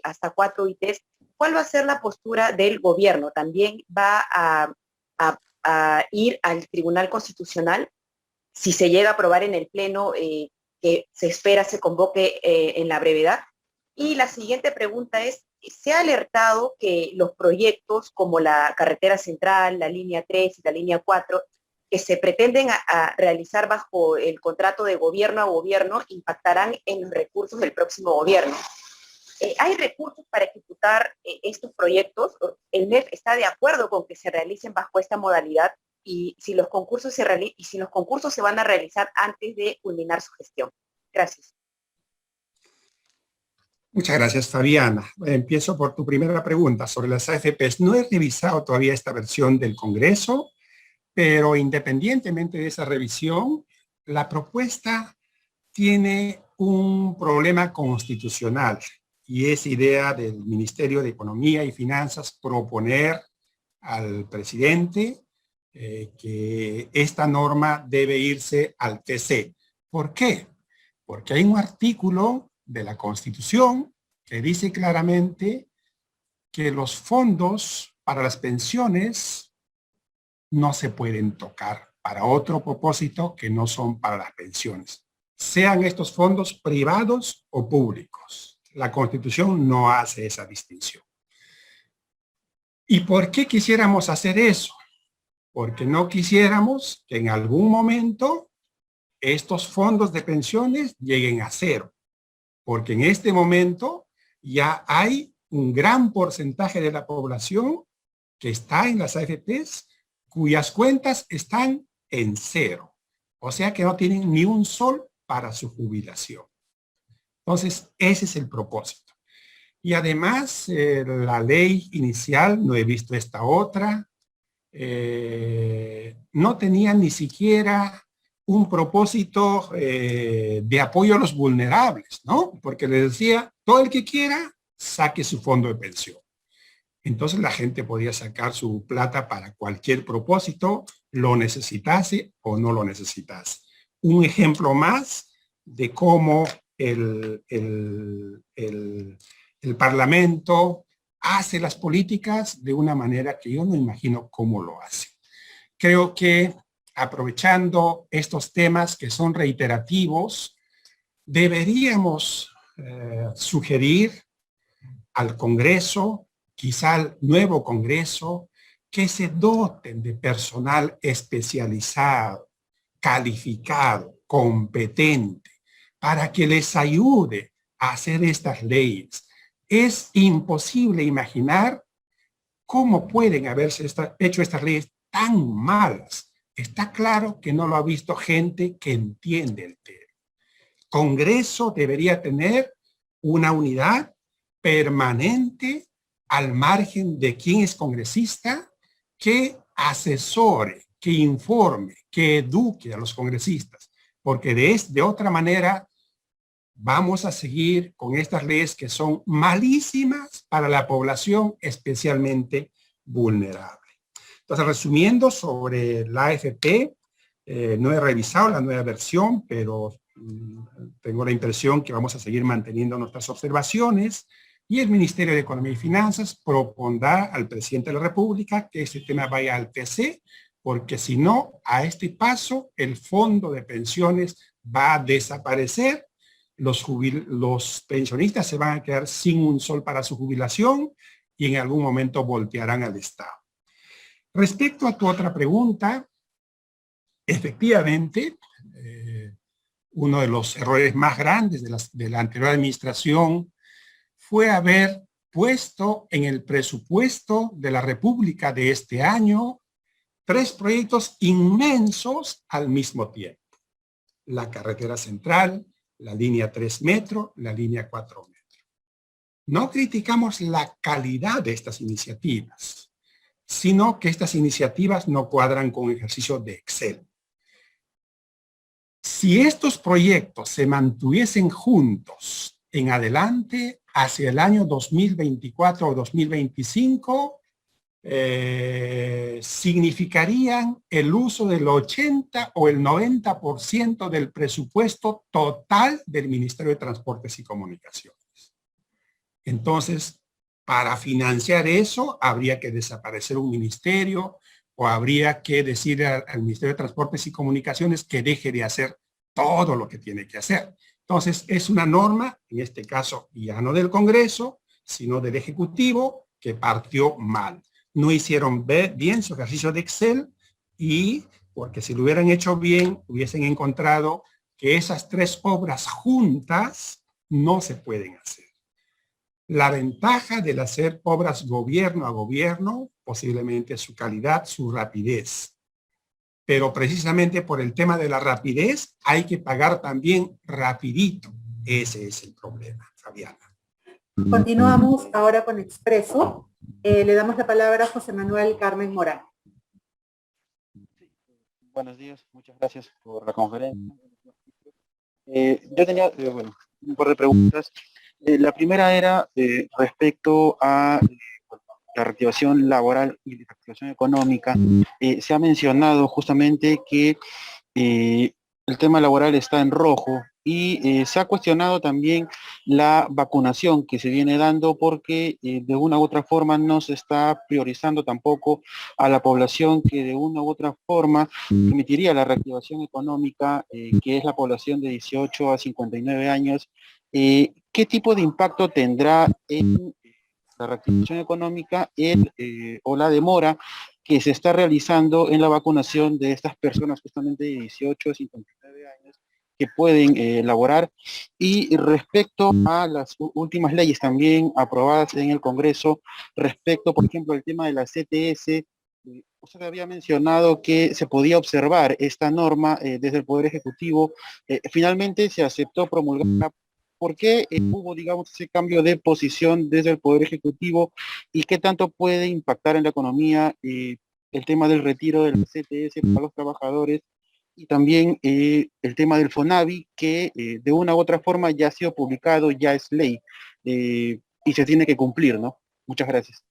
hasta 4 ITs, ¿cuál va a ser la postura del gobierno? ¿También va a ir al Tribunal Constitucional si se llega a aprobar en el Pleno que se espera se convoque en la brevedad? Y la siguiente pregunta es, se ha alertado que los proyectos como la carretera central, la línea 3 y la línea 4, que se pretenden a realizar bajo el contrato de gobierno a gobierno, impactarán en los recursos del próximo gobierno. ¿Hay recursos para ejecutar estos proyectos? ¿El MEF está de acuerdo con que se realicen bajo esta modalidad? Y si los concursos se van a realizar antes de culminar su gestión. Gracias. Muchas gracias, Fabiana. Empiezo por tu primera pregunta sobre las AFPs. No he revisado todavía esta versión del Congreso, pero independientemente de esa revisión, la propuesta tiene un problema constitucional y es idea del Ministerio de Economía y Finanzas proponer al presidente que esta norma debe irse al TC. ¿Por qué? Porque hay un artículo de la Constitución que dice claramente que los fondos para las pensiones no se pueden tocar para otro propósito que no son para las pensiones, sean estos fondos privados o públicos. La Constitución no hace esa distinción. ¿Y por qué quisiéramos hacer eso? Porque no quisiéramos que en algún momento estos fondos de pensiones lleguen a cero. Porque en este momento ya hay un gran porcentaje de la población que está en las AFPs cuyas cuentas están en cero. O sea que no tienen ni un sol para su jubilación. Entonces, ese es el propósito. Y además, la ley inicial, no he visto esta otra, no tenía ni siquiera un propósito de apoyo a los vulnerables, ¿no? Porque le decía, todo el que quiera, saque su fondo de pensión. Entonces la gente podía sacar su plata para cualquier propósito, lo necesitase o no lo necesitase. Un ejemplo más de cómo el Parlamento hace las políticas de una manera que yo no imagino cómo lo hace. Creo que aprovechando estos temas que son reiterativos, deberíamos sugerir al Congreso, quizá al nuevo Congreso, que se doten de personal especializado, calificado, competente, para que les ayude a hacer estas leyes. Es imposible imaginar cómo pueden haberse hecho estas leyes tan malas. Está claro que no lo ha visto gente que entiende el tema. Congreso debería tener una unidad permanente al margen de quien es congresista que asesore, que informe, que eduque a los congresistas, porque de otra manera vamos a seguir con estas leyes que son malísimas para la población especialmente vulnerable. Entonces, resumiendo sobre la AFP, no he revisado la nueva versión, pero tengo la impresión que vamos a seguir manteniendo nuestras observaciones y el Ministerio de Economía y Finanzas propondrá al presidente de la República que este tema vaya al TC, porque si no, a este paso, el fondo de pensiones va a desaparecer, los pensionistas se van a quedar sin un sol para su jubilación y en algún momento voltearán al Estado. Respecto a tu otra pregunta, efectivamente, uno de los errores más grandes de la anterior administración fue haber puesto en el presupuesto de la República de este año 3 proyectos inmensos al mismo tiempo. La carretera central, la línea 3 metro, la línea 4 metro. No criticamos la calidad de estas iniciativas, sino que estas iniciativas no cuadran con el ejercicio de Excel. Si estos proyectos se mantuviesen juntos en adelante, hacia el año 2024 o 2025, significarían el uso del 80 o el 90% del presupuesto total del Ministerio de Transportes y Comunicaciones. Entonces, para financiar eso, habría que desaparecer un ministerio o habría que decir al Ministerio de Transportes y Comunicaciones que deje de hacer todo lo que tiene que hacer. Entonces, es una norma, en este caso ya no del Congreso, sino del Ejecutivo, que partió mal. No hicieron bien su ejercicio de Excel y, porque si lo hubieran hecho bien, hubiesen encontrado que esas 3 obras juntas no se pueden hacer. La ventaja del hacer obras gobierno a gobierno, posiblemente su calidad, su rapidez. Pero precisamente por el tema de la rapidez hay que pagar también rapidito. Ese es el problema, Fabiana. Continuamos ahora con Expreso. Le damos la palabra a José Manuel Carmen Morán. Buenos días, muchas gracias por la conferencia. Yo tenía un par de preguntas. La primera era respecto a la reactivación laboral y la reactivación económica. Se ha mencionado justamente que el tema laboral está en rojo y se ha cuestionado también la vacunación que se viene dando porque de una u otra forma no se está priorizando tampoco a la población que de una u otra forma permitiría la reactivación económica, que es la población de 18 a 59 años ¿qué tipo de impacto tendrá en la reactivación económica o la demora que se está realizando en la vacunación de estas personas justamente de 18 a 59 años que pueden laborar? Y respecto a las últimas leyes también aprobadas en el Congreso, respecto, por ejemplo, al tema de la CTS, usted había mencionado que se podía observar esta norma desde el Poder Ejecutivo. Finalmente se aceptó promulgarla. ¿Por qué hubo, digamos, ese cambio de posición desde el Poder Ejecutivo y qué tanto puede impactar en la economía el tema del retiro de la CTS para los trabajadores y también el tema del FONAVI, que de una u otra forma ya ha sido publicado, ya es ley y se tiene que cumplir, ¿no? Muchas gracias.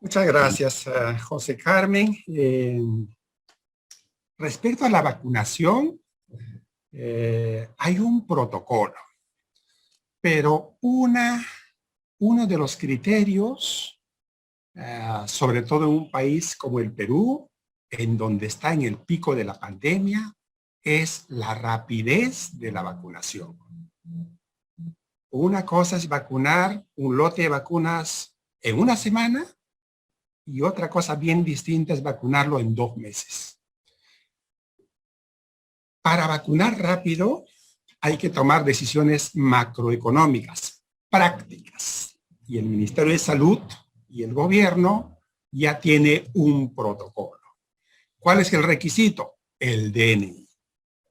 Muchas gracias, José Carmen. Respecto a la vacunación, hay un protocolo, pero uno de los criterios, sobre todo en un país como el Perú, en donde está en el pico de la pandemia, es la rapidez de la vacunación. Una cosa es vacunar un lote de vacunas en una semana y otra cosa bien distinta es vacunarlo en 2 meses. Para vacunar rápido hay que tomar decisiones macroeconómicas, prácticas. Y el Ministerio de Salud y el gobierno ya tiene un protocolo. ¿Cuál es el requisito? El DNI.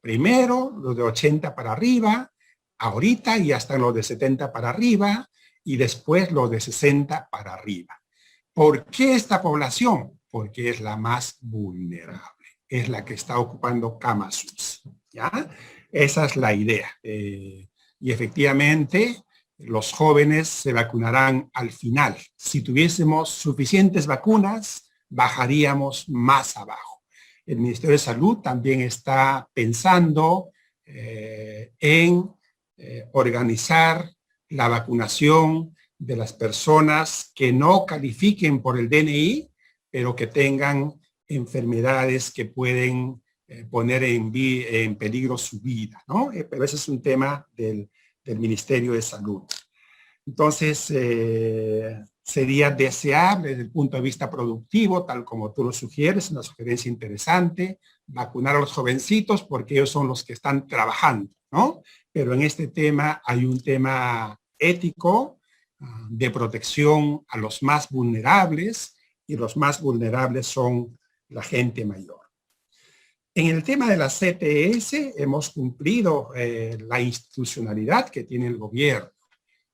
Primero, los de 80 para arriba, ahorita ya están los de 70 para arriba y después los de 60 para arriba. ¿Por qué esta población? Porque es la más vulnerable. Es la que está ocupando camas UCI, ¿ya? Esa es la idea. Y efectivamente, los jóvenes se vacunarán al final. Si tuviésemos suficientes vacunas, bajaríamos más abajo. El Ministerio de Salud también está pensando en organizar la vacunación de las personas que no califiquen por el DNI, pero que tengan enfermedades que pueden poner en peligro su vida, ¿no? Pero ese es un tema del Ministerio de Salud. Entonces, sería deseable desde el punto de vista productivo, tal como tú lo sugieres, una sugerencia interesante, vacunar a los jovencitos porque ellos son los que están trabajando, ¿no? Pero en este tema hay un tema ético de protección a los más vulnerables y los más vulnerables son la gente mayor. En el tema de la CTS hemos cumplido la institucionalidad que tiene el gobierno.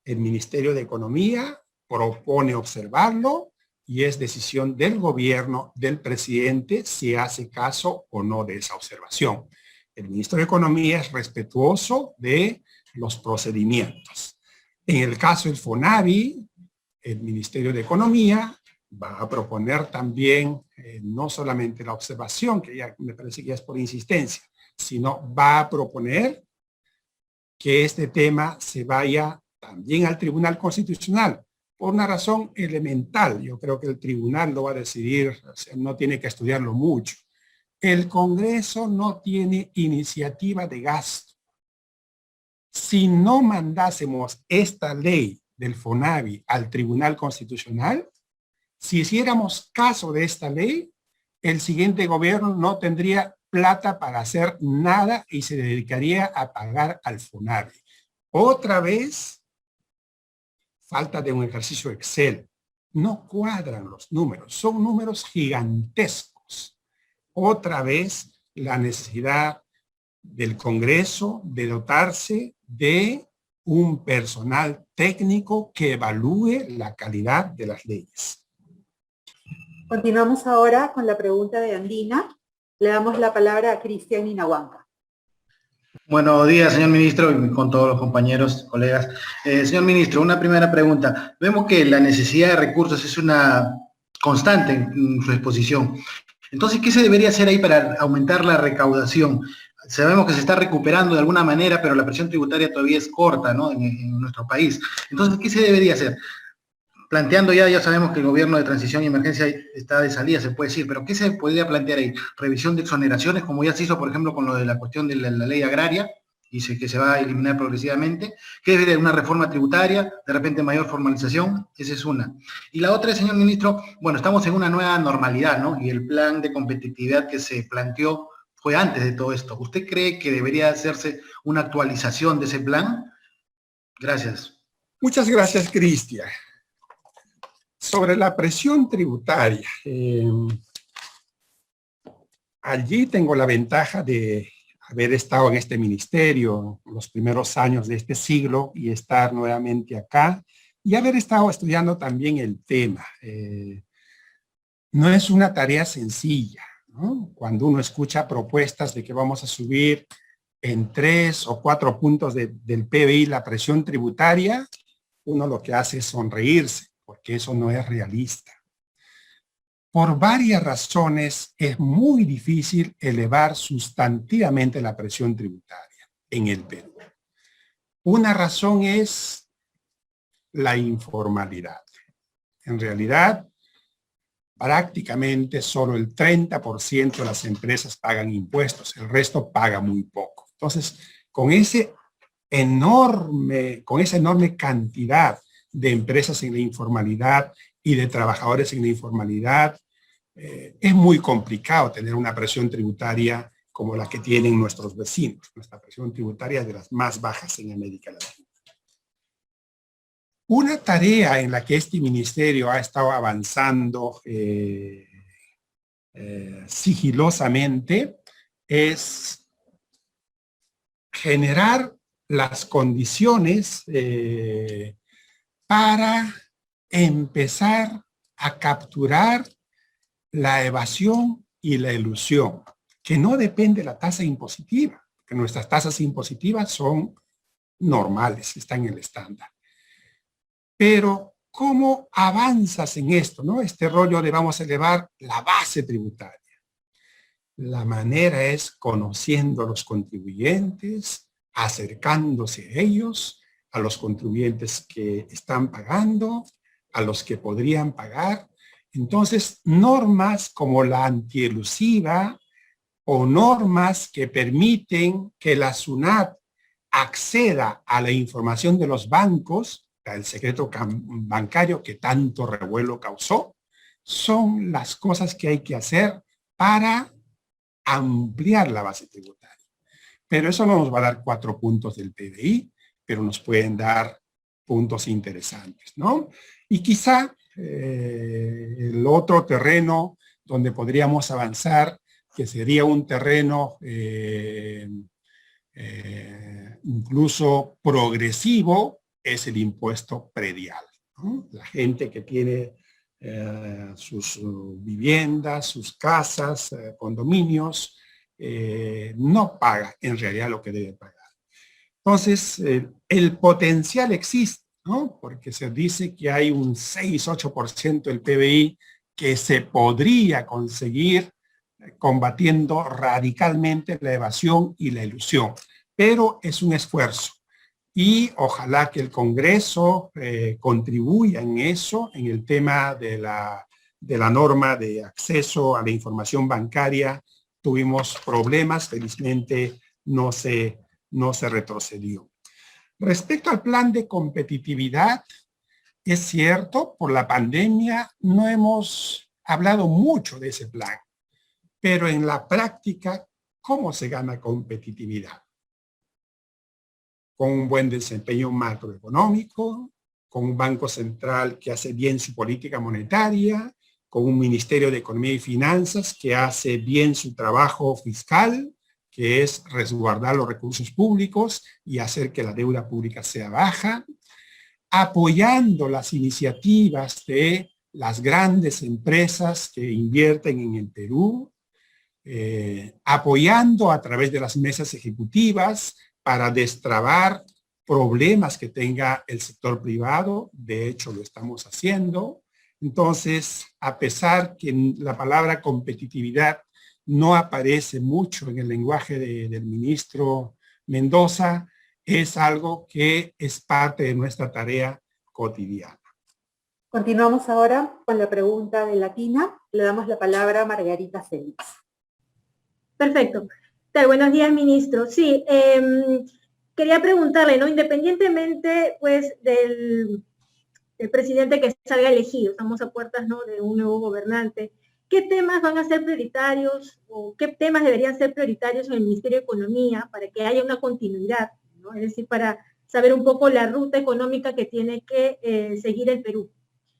El Ministerio de Economía propone observarlo y es decisión del gobierno, del presidente, si hace caso o no de esa observación. El ministro de Economía es respetuoso de los procedimientos. En el caso del FONAVI, el Ministerio de Economía va a proponer también no solamente la observación, que ya me parece que ya es por insistencia, sino va a proponer que este tema se vaya también al Tribunal Constitucional, por una razón elemental. Yo creo que el tribunal lo va a decidir, o sea, no tiene que estudiarlo mucho. El Congreso no tiene iniciativa de gasto. Si no mandásemos esta ley del FONAVI al Tribunal Constitucional, si hiciéramos caso de esta ley, el siguiente gobierno no tendría plata para hacer nada y se dedicaría a pagar al FONAVI. Otra vez, falta de un ejercicio Excel. No cuadran los números, son números gigantescos. Otra vez, la necesidad del Congreso de dotarse de un personal técnico que evalúe la calidad de las leyes. Continuamos ahora con la pregunta de Andina. Le damos la palabra a Cristian Inahuanca. Buenos días, señor ministro, y con todos los compañeros, colegas. Señor ministro, una primera pregunta. Vemos que la necesidad de recursos es una constante en su exposición. Entonces, ¿qué se debería hacer ahí para aumentar la recaudación? Sabemos que se está recuperando de alguna manera, pero la presión tributaria todavía es corta, ¿no? en nuestro país. Entonces, ¿qué se debería hacer? Planteando ya sabemos que el gobierno de transición y emergencia está de salida, se puede decir, pero ¿qué se podría plantear ahí? ¿Revisión de exoneraciones, como ya se hizo, por ejemplo, con lo de la cuestión de la ley agraria? y que se va a eliminar progresivamente, que es una reforma tributaria, de repente mayor formalización, esa es una. Y la otra, señor ministro, bueno, estamos en una nueva normalidad, ¿no? Y el plan de competitividad que se planteó fue antes de todo esto. ¿Usted cree que debería hacerse una actualización de ese plan? Gracias. Muchas gracias, Cristian. Sobre la presión tributaria, allí tengo la ventaja de haber estado en este ministerio en los primeros años de este siglo y estar nuevamente acá y haber estado estudiando también el tema. No es una tarea sencilla, ¿no? Cuando uno escucha propuestas de que vamos a subir en 3 o 4 puntos del PBI la presión tributaria, uno lo que hace es sonreírse, porque eso no es realista. Por varias razones es muy difícil elevar sustantivamente la presión tributaria en el Perú. Una razón es la informalidad. En realidad, prácticamente solo el 30% de las empresas pagan impuestos, el resto paga muy poco. Entonces, con esa enorme cantidad de empresas en la informalidad y de trabajadores en la informalidad, es muy complicado tener una presión tributaria como la que tienen nuestros vecinos. Nuestra presión tributaria es de las más bajas en América Latina. Una tarea en la que este ministerio ha estado avanzando sigilosamente es generar las condiciones para empezar a capturar la evasión y la elusión, que no depende de la tasa impositiva, que nuestras tasas impositivas son normales, están en el estándar. Pero, ¿cómo avanzas en esto, no? Este rollo de vamos a elevar la base tributaria. La manera es conociendo a los contribuyentes, acercándose a ellos, a los contribuyentes que están pagando, a los que podrían pagar. Entonces, normas como la antielusiva o normas que permiten que la SUNAT acceda a la información de los bancos, el secreto bancario que tanto revuelo causó, son las cosas que hay que hacer para ampliar la base tributaria. Pero eso no nos va a dar 4 puntos del PBI, pero nos pueden dar puntos interesantes, ¿no? Y quizá el otro terreno donde podríamos avanzar, que sería un terreno incluso progresivo, es el impuesto predial, ¿no? La gente que tiene sus viviendas, sus casas, condominios, no paga en realidad lo que debe pagar. Entonces, el potencial existe, ¿no? Porque se dice que hay un 6-8% del PBI que se podría conseguir combatiendo radicalmente la evasión y la elusión, pero es un esfuerzo. Y ojalá que el Congreso contribuya en eso, en el tema de la norma de acceso a la información bancaria. Tuvimos problemas, felizmente no se retrocedió. Respecto al plan de competitividad, es cierto, por la pandemia no hemos hablado mucho de ese plan, pero en la práctica, ¿cómo se gana competitividad? Con un buen desempeño macroeconómico, con un banco central que hace bien su política monetaria, con un Ministerio de Economía y Finanzas que hace bien su trabajo fiscal, que es resguardar los recursos públicos y hacer que la deuda pública sea baja, apoyando las iniciativas de las grandes empresas que invierten en el Perú, apoyando a través de las mesas ejecutivas para destrabar problemas que tenga el sector privado. De hecho, lo estamos haciendo. Entonces, a pesar que la palabra competitividad no aparece mucho en el lenguaje del ministro Mendoza, es algo que es parte de nuestra tarea cotidiana. Continuamos ahora con la pregunta de Latina. Le damos la palabra a Margarita Félix. Perfecto. Buenos días, ministro. Sí, quería preguntarle, ¿no? Independientemente, pues, del presidente que salga elegido, estamos a puertas, ¿no?, de un nuevo gobernante, ¿qué temas van a ser prioritarios o qué temas deberían ser prioritarios en el Ministerio de Economía para que haya una continuidad, ¿no? Es decir, para saber un poco la ruta económica que tiene que seguir el Perú.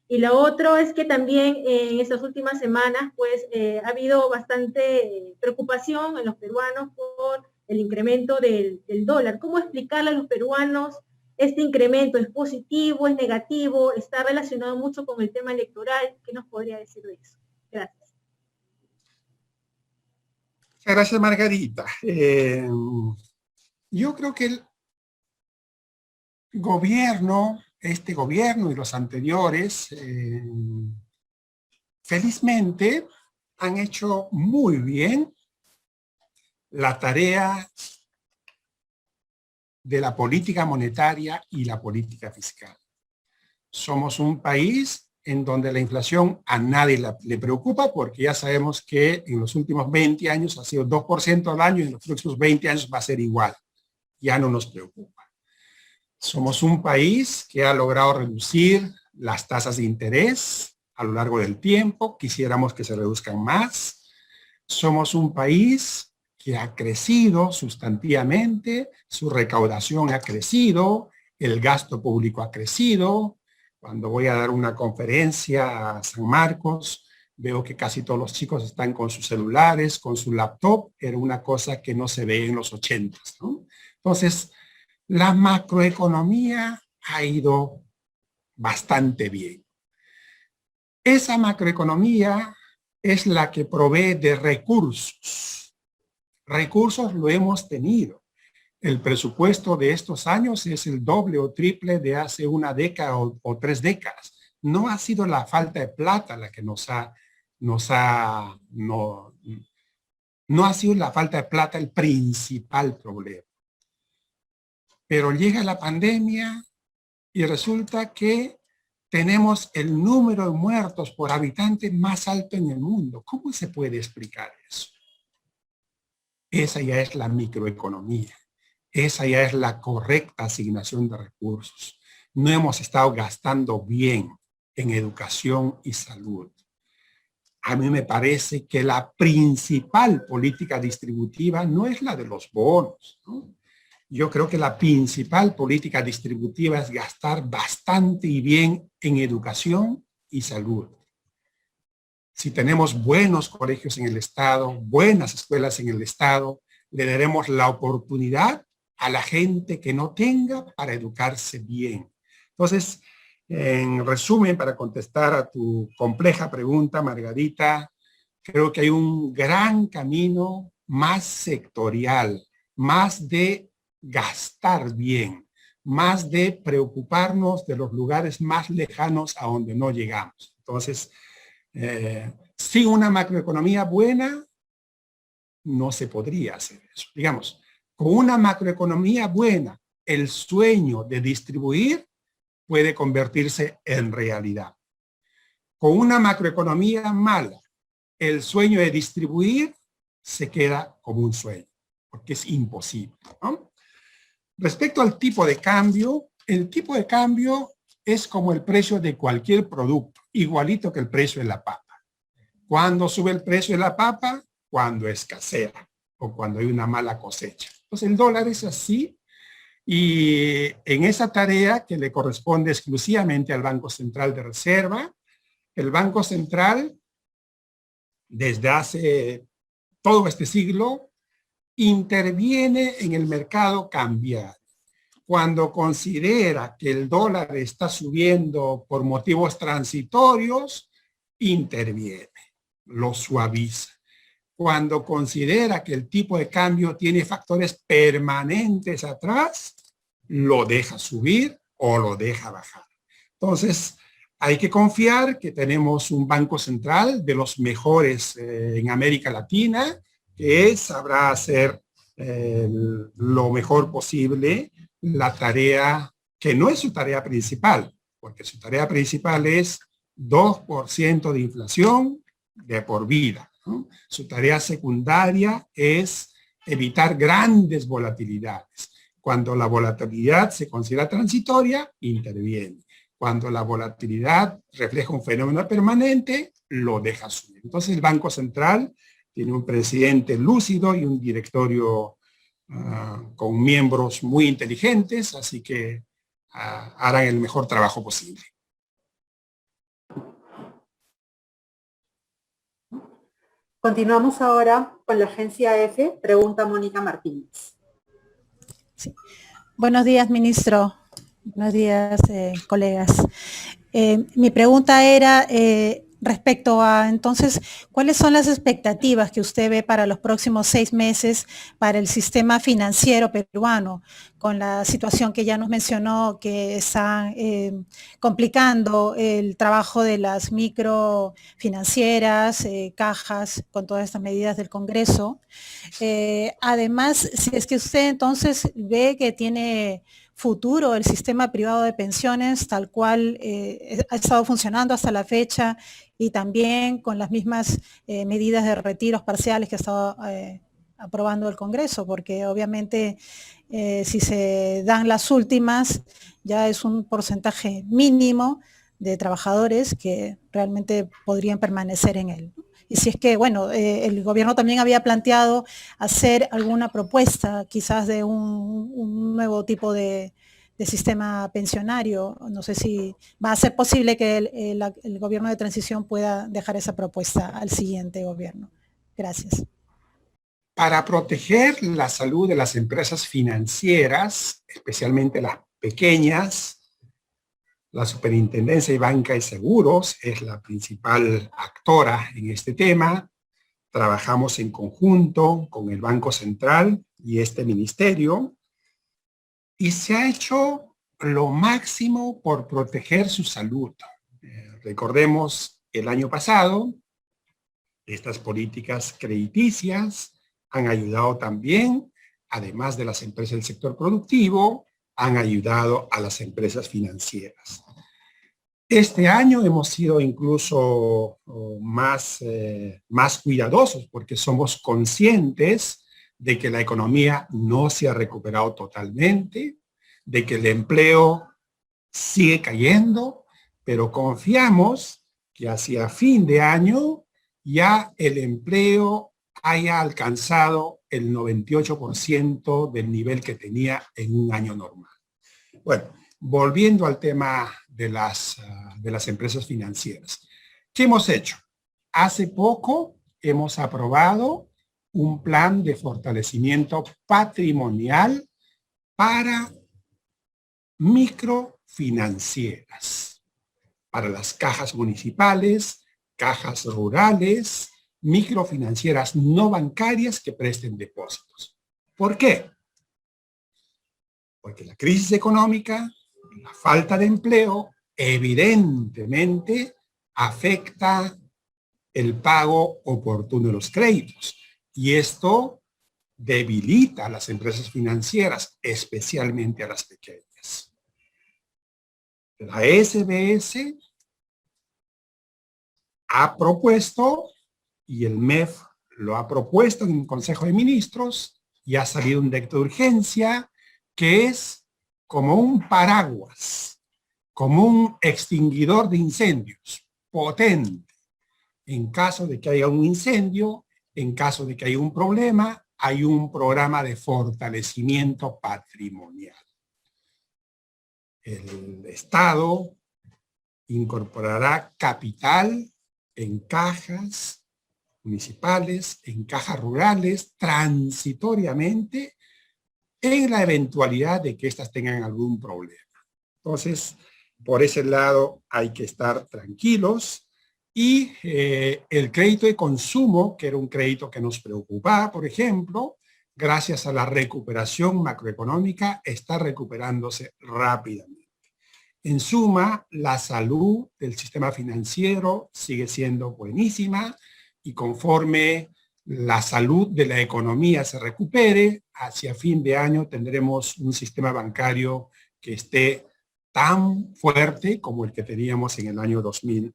Y lo otro es que también en estas últimas semanas, pues, ha habido bastante preocupación en los peruanos por el incremento del dólar. ¿Cómo explicarle a los peruanos este incremento? ¿Es positivo, es negativo? ¿Está relacionado mucho con el tema electoral? ¿Qué nos podría decir de eso? Gracias. Gracias, Margarita. Yo creo que el gobierno, este gobierno y los anteriores, felizmente han hecho muy bien la tarea de la política monetaria y la política fiscal. Somos un país en donde la inflación a nadie le preocupa, porque ya sabemos que en los últimos 20 años ha sido 2% al año y en los próximos 20 años va a ser igual. Ya no nos preocupa. Somos un país que ha logrado reducir las tasas de interés a lo largo del tiempo. Quisiéramos que se reduzcan más. Somos un país que ha crecido sustantivamente, su recaudación ha crecido, el gasto público ha crecido. Cuando voy a dar una conferencia a San Marcos, veo que casi todos los chicos están con sus celulares, con su laptop. Era una cosa que no se ve en los 80s, ¿no? Entonces, la macroeconomía ha ido bastante bien. Esa macroeconomía es la que provee de recursos. Recursos lo hemos tenido. El presupuesto de estos años es el doble o triple de hace una década o 3 décadas. No ha sido la falta de plata la que no ha sido la falta de plata el principal problema. Pero llega la pandemia y resulta que tenemos el número de muertos por habitante más alto en el mundo. ¿Cómo se puede explicar eso? Esa ya es la microeconomía. Esa ya es la correcta asignación de recursos. No hemos estado gastando bien en educación y salud. A mí me parece que la principal política distributiva no es la de los bonos, ¿no? Yo creo que la principal política distributiva es gastar bastante y bien en educación y salud. Si tenemos buenos colegios en el Estado, buenas escuelas en el Estado, le daremos la oportunidad a la gente que no tenga para educarse bien. Entonces, en resumen, para contestar a tu compleja pregunta, Margarita, creo que hay un gran camino más sectorial, más de gastar bien, más de preocuparnos de los lugares más lejanos a donde no llegamos. Entonces, sin una macroeconomía buena, no se podría hacer eso. Digamos, con una macroeconomía buena, el sueño de distribuir puede convertirse en realidad. Con una macroeconomía mala, el sueño de distribuir se queda como un sueño, porque es imposible, ¿no? Respecto al tipo de cambio, el tipo de cambio es como el precio de cualquier producto, igualito que el precio de la papa. ¿Cuándo sube el precio de la papa? Cuando escasea o cuando hay una mala cosecha. Entonces el dólar es así, y en esa tarea que le corresponde exclusivamente al Banco Central de Reserva, el Banco Central, desde hace todo este siglo, interviene en el mercado cambiario. Cuando considera que el dólar está subiendo por motivos transitorios, interviene, lo suaviza. Cuando considera que el tipo de cambio tiene factores permanentes atrás, lo deja subir o lo deja bajar. Entonces, hay que confiar que tenemos un Banco Central de los mejores en América Latina, que sabrá hacer lo mejor posible la tarea, que no es su tarea principal, porque su tarea principal es 2% de inflación de por vida, ¿no? Su tarea secundaria es evitar grandes volatilidades. Cuando la volatilidad se considera transitoria, interviene. Cuando la volatilidad refleja un fenómeno permanente, lo deja subir. Entonces el Banco Central tiene un presidente lúcido y un directorio con miembros muy inteligentes, así que harán el mejor trabajo posible. Continuamos ahora con la agencia F, pregunta Mónica Martínez. Sí. Buenos días, ministro. Buenos días, colegas. Mi pregunta era respecto a, entonces, ¿cuáles son las expectativas que usted ve para los próximos 6 meses para el sistema financiero peruano, con la situación que ya nos mencionó, que está complicando el trabajo de las microfinancieras, cajas, con todas estas medidas del Congreso? Además, si es que usted entonces ve que tiene futuro el sistema privado de pensiones tal cual ha estado funcionando hasta la fecha, y también con las mismas medidas de retiros parciales que ha estado aprobando el Congreso, porque obviamente si se dan las últimas ya es un porcentaje mínimo de trabajadores que realmente podrían permanecer en él. Y si es que, bueno, el gobierno también había planteado hacer alguna propuesta quizás de un nuevo tipo de sistema pensionario. No sé si va a ser posible que el gobierno de transición pueda dejar esa propuesta al siguiente gobierno. Gracias. Para proteger la salud de las empresas financieras, especialmente las pequeñas, la Superintendencia de Banca y Seguros es la principal actora en este tema. Trabajamos en conjunto con el Banco Central y este ministerio, y se ha hecho lo máximo por proteger su salud. Recordemos que el año pasado, estas políticas crediticias han ayudado también, además de las empresas del sector productivo, han ayudado a las empresas financieras. Este año hemos sido incluso más cuidadosos porque somos conscientes de que la economía no se ha recuperado totalmente, de que el empleo sigue cayendo, pero confiamos que hacia fin de año ya el empleo haya alcanzado el 98% del nivel que tenía en un año normal. Bueno, volviendo al tema de las empresas financieras. ¿Qué hemos hecho? Hace poco hemos aprobado un plan de fortalecimiento patrimonial para microfinancieras, para las cajas municipales, cajas rurales, microfinancieras no bancarias que presten depósitos. ¿Por qué? Porque la crisis económica, la falta de empleo, evidentemente afecta el pago oportuno de los créditos. Y esto debilita a las empresas financieras, especialmente a las pequeñas. La SBS ha propuesto, y el MEF lo ha propuesto en un Consejo de Ministros, y ha salido un decreto de urgencia, que es como un paraguas, como un extinguidor de incendios, potente. En caso de que haya un incendio, en caso de que haya un problema, hay un programa de fortalecimiento patrimonial. El Estado incorporará capital en cajas municipales, en cajas rurales, transitoriamente, en la eventualidad de que éstas tengan algún problema. Entonces, por ese lado hay que estar tranquilos. Y el crédito de consumo, que era un crédito que nos preocupaba, por ejemplo, gracias a la recuperación macroeconómica, está recuperándose rápidamente. En suma, la salud del sistema financiero sigue siendo buenísima, y conforme la salud de la economía se recupere, hacia fin de año tendremos un sistema bancario que esté tan fuerte como el que teníamos en el año 2019.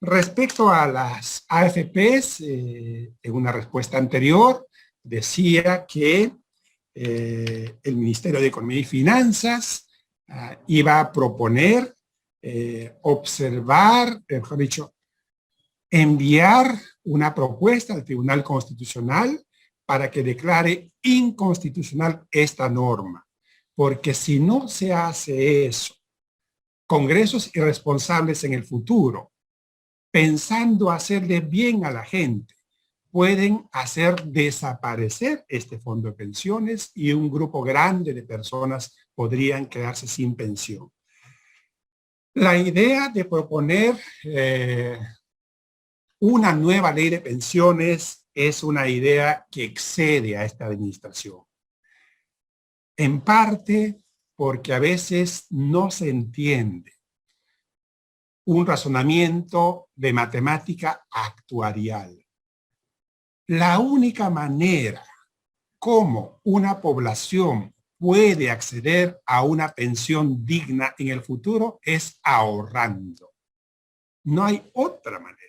Respecto a las AFPs, en una respuesta anterior decía que el Ministerio de Economía y Finanzas iba a proponer, observar, mejor dicho, enviar una propuesta al Tribunal Constitucional para que declare inconstitucional esta norma. Porque si no se hace eso, congresos irresponsables en el futuro, pensando hacerle bien a la gente, pueden hacer desaparecer este fondo de pensiones y un grupo grande de personas podrían quedarse sin pensión. La idea de proponer una nueva ley de pensiones es una idea que excede a esta administración. En parte porque a veces no se entiende un razonamiento de matemática actuarial. La única manera como una población puede acceder a una pensión digna en el futuro es ahorrando. No hay otra manera.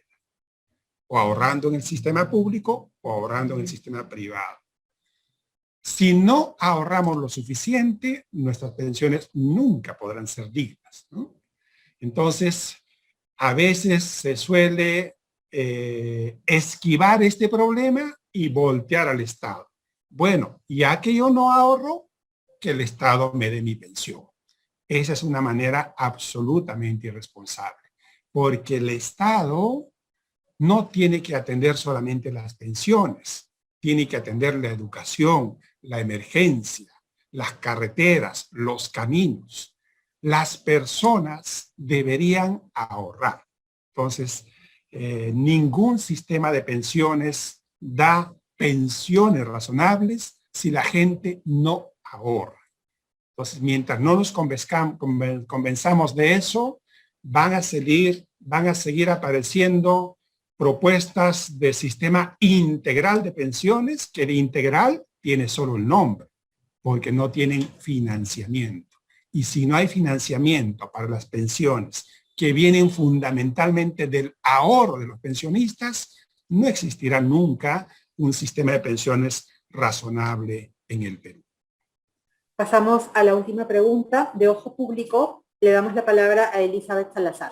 O ahorrando en el sistema público o ahorrando en el sistema privado. Si no ahorramos lo suficiente, nuestras pensiones nunca podrán ser dignas, ¿no? Entonces, a veces se suele esquivar este problema y voltear al Estado. Bueno, ya que yo no ahorro, que el Estado me dé mi pensión. Esa es una manera absolutamente irresponsable, porque el Estado no tiene que atender solamente las pensiones, tiene que atender la educación, la emergencia, las carreteras, los caminos. Las personas deberían ahorrar. Entonces, ningún sistema de pensiones da pensiones razonables si la gente no ahorra. Entonces, mientras no nos convenzamos de eso, van a seguir apareciendo propuestas de sistema integral de pensiones, que de integral tiene solo el nombre, porque no tienen financiamiento. Y si no hay financiamiento para las pensiones, que vienen fundamentalmente del ahorro de los pensionistas, no existirá nunca un sistema de pensiones razonable en el Perú. Pasamos a la última pregunta de Ojo Público. Le damos la palabra a Elizabeth Salazar.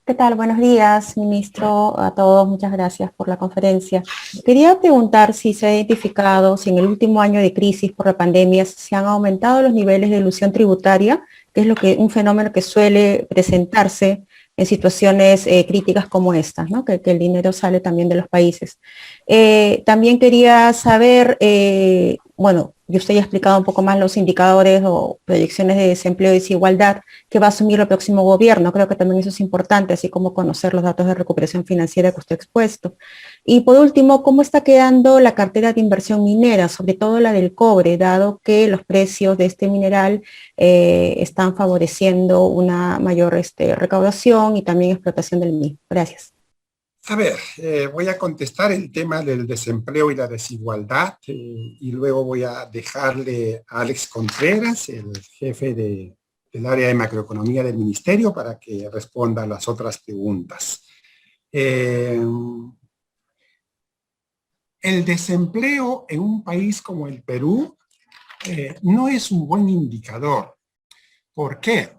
¿Qué tal? Buenos días, ministro, a todos. Muchas gracias por la conferencia. Quería preguntar si se ha identificado, si en el último año de crisis por la pandemia se han aumentado los niveles de elusión tributaria, que es un fenómeno que suele presentarse en situaciones críticas como estas, ¿no? Que el dinero sale también de los países. También quería saber, bueno, y usted ya ha explicado un poco más los indicadores o proyecciones de desempleo y desigualdad que va a asumir el próximo gobierno. Creo que también eso es importante, así como conocer los datos de recuperación financiera que usted ha expuesto. Y por último, ¿cómo está quedando la cartera de inversión minera, sobre todo la del cobre, dado que los precios de este mineral están favoreciendo una mayor recaudación y también explotación del mismo? Gracias. A ver, voy a contestar el tema del desempleo y la desigualdad y luego voy a dejarle a Alex Contreras, el jefe del área de macroeconomía del ministerio, para que responda a las otras preguntas. El desempleo en un país como el Perú no es un buen indicador. ¿Por qué?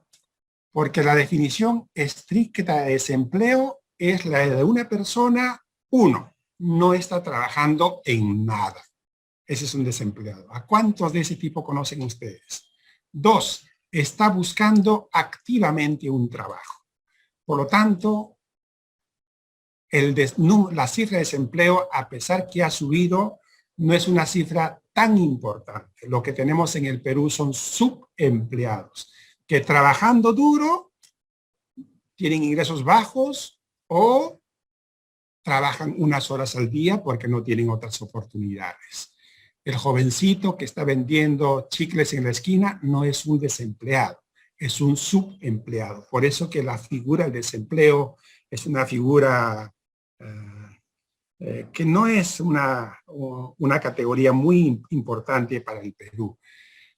Porque la definición estricta de desempleo es la de una persona, uno, no está trabajando en nada. Ese es un desempleado. ¿A cuántos de ese tipo conocen ustedes? Dos, está buscando activamente un trabajo. Por lo tanto, la cifra de desempleo, a pesar que ha subido, no es una cifra tan importante. Lo que tenemos en el Perú son subempleados, que trabajando duro, tienen ingresos bajos, o trabajan unas horas al día porque no tienen otras oportunidades. El jovencito que está vendiendo chicles en la esquina no es un desempleado, es un subempleado. Por eso que la figura del desempleo es una figura que no es una categoría muy importante para el Perú.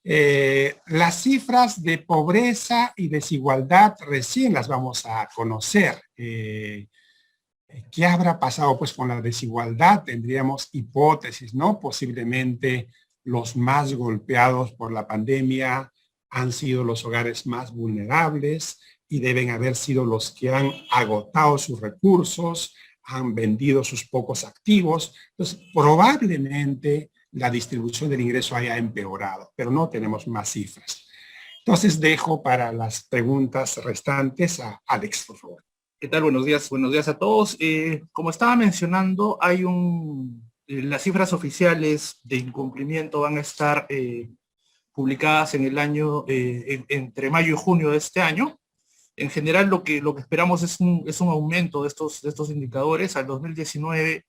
Las cifras de pobreza y desigualdad recién las vamos a conocer. ¿Qué habrá pasado pues con la desigualdad? Tendríamos hipótesis, ¿no? Posiblemente los más golpeados por la pandemia han sido los hogares más vulnerables y deben haber sido los que han agotado sus recursos, han vendido sus pocos activos. Entonces, probablemente la distribución del ingreso haya empeorado, pero no tenemos más cifras. Entonces, dejo para las preguntas restantes a Alex, por favor. ¿Qué tal? Buenos días a todos. Como estaba mencionando, hay las cifras oficiales de incumplimiento van a estar publicadas en el año, entre mayo y junio de este año. En general, lo que esperamos es un aumento de estos indicadores. Al 2019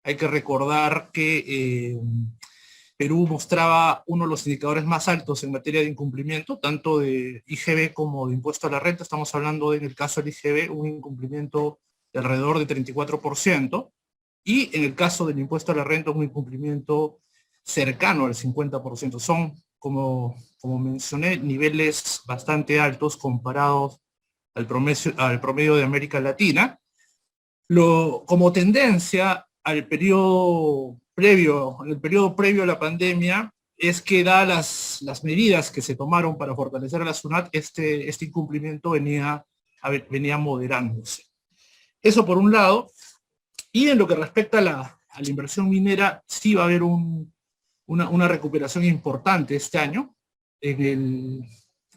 hay que recordar que Perú mostraba uno de los indicadores más altos en materia de incumplimiento, tanto de IGB como de impuesto a la renta. Estamos hablando en el caso del IGB, un incumplimiento de alrededor de 34%, y en el caso del impuesto a la renta, un incumplimiento cercano al 50%. Son, como mencioné, niveles bastante altos comparados al promedio de América Latina. Como tendencia al periodo previo a la pandemia, es que dadas las medidas que se tomaron para fortalecer a la SUNAT, este incumplimiento venía moderándose. Eso por un lado. Y en lo que respecta a la inversión minera, sí va a haber una recuperación importante este año. En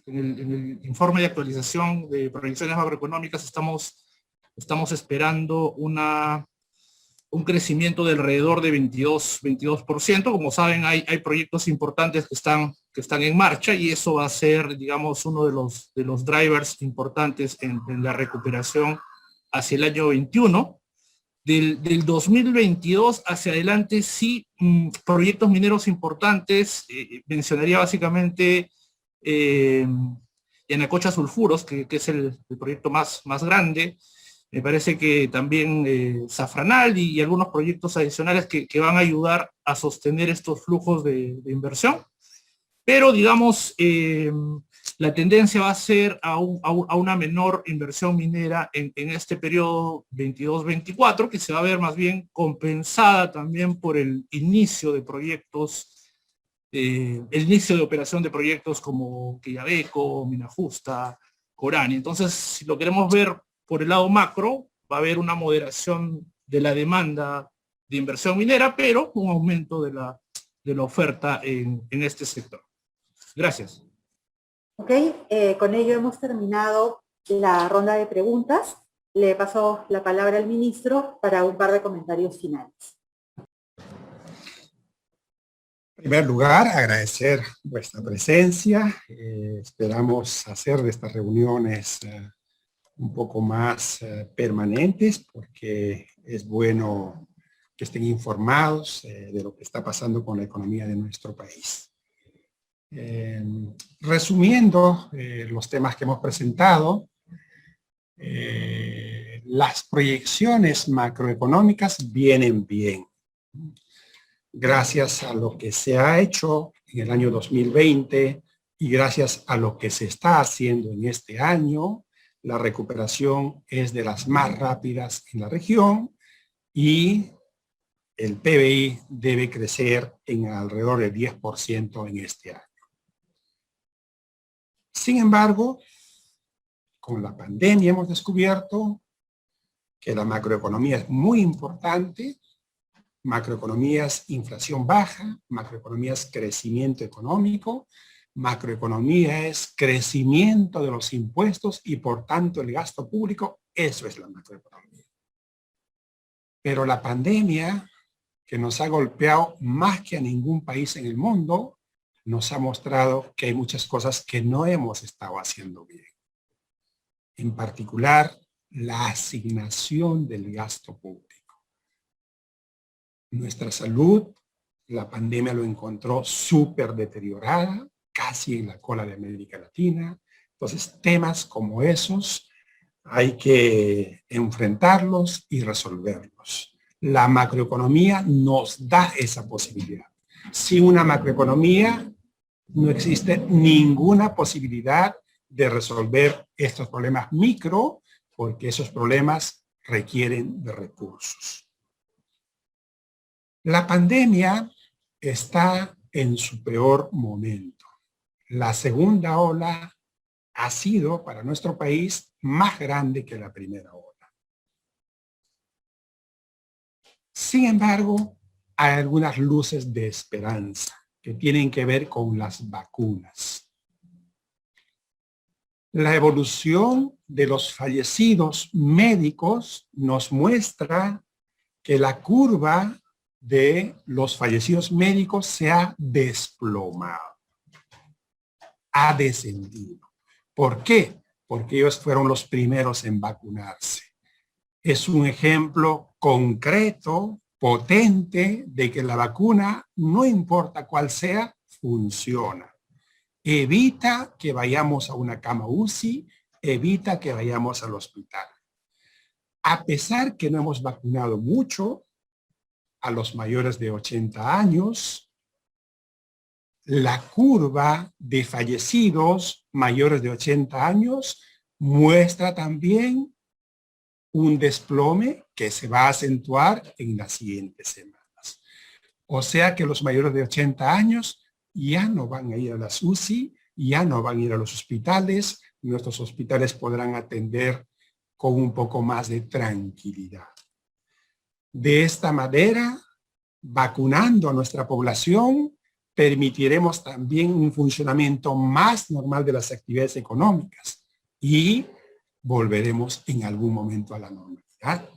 el informe de actualización de proyecciones macroeconómicas estamos esperando un crecimiento de alrededor de 22%. Como saben, hay proyectos importantes que están en marcha, y eso va a ser, digamos, uno de los drivers importantes en la recuperación hacia el año 21. Del 2022 hacia adelante, sí, proyectos mineros importantes, mencionaría básicamente Yanacocha Sulfuros, que es el proyecto más grande. Me parece que también Zafranal y algunos proyectos adicionales que van a ayudar a sostener estos flujos de inversión. Pero, digamos, la tendencia va a ser a una menor inversión minera en este periodo 22-24, que se va a ver más bien compensada también por el inicio de proyectos, el inicio de operación de proyectos como Quillabeco, Mina Justa, Corani. Entonces, si lo queremos ver por el lado macro, va a haber una moderación de la demanda de inversión minera, pero un aumento de la oferta en este sector. Gracias. Ok, con ello hemos terminado la ronda de preguntas. Le paso la palabra al ministro para un par de comentarios finales. En primer lugar, agradecer vuestra presencia. Esperamos hacer de estas reuniones un poco más permanentes, porque es bueno que estén informados de lo que está pasando con la economía de nuestro país. Resumiendo los temas que hemos presentado, las proyecciones macroeconómicas vienen bien. Gracias a lo que se ha hecho en el año 2020 y gracias a lo que se está haciendo en este año, la recuperación es de las más rápidas en la región y el PBI debe crecer en alrededor del 10% en este año. Sin embargo, con la pandemia hemos descubierto que la macroeconomía es muy importante. Macroeconomía es inflación baja, macroeconomía es crecimiento económico, macroeconomía es crecimiento de los impuestos y por tanto el gasto público. Eso es la macroeconomía. Pero la pandemia, que nos ha golpeado más que a ningún país en el mundo, nos ha mostrado que hay muchas cosas que no hemos estado haciendo bien. En particular, la asignación del gasto público. Nuestra salud, la pandemia lo encontró súper deteriorada, casi en la cola de América Latina. Entonces, temas como esos hay que enfrentarlos y resolverlos. La macroeconomía nos da esa posibilidad. Sin una macroeconomía no existe ninguna posibilidad de resolver estos problemas micro, porque esos problemas requieren de recursos. La pandemia está en su peor momento. La segunda ola ha sido para nuestro país más grande que la primera ola. Sin embargo, hay algunas luces de esperanza que tienen que ver con las vacunas. La evolución de los fallecidos médicos nos muestra que la curva de los fallecidos médicos se ha desplomado, ha descendido. ¿Por qué? Porque ellos fueron los primeros en vacunarse. Es un ejemplo concreto, potente, de que la vacuna, no importa cuál sea, funciona. Evita que vayamos a una cama UCI, evita que vayamos al hospital. A pesar que no hemos vacunado mucho a los mayores de 80 años, la curva de fallecidos mayores de 80 años muestra también un desplome que se va a acentuar en las siguientes semanas. O sea que los mayores de 80 años ya no van a ir a las UCI, ya no van a ir a los hospitales, nuestros hospitales podrán atender con un poco más de tranquilidad. De esta manera, vacunando a nuestra población, permitiremos también un funcionamiento más normal de las actividades económicas y volveremos en algún momento a la normalidad.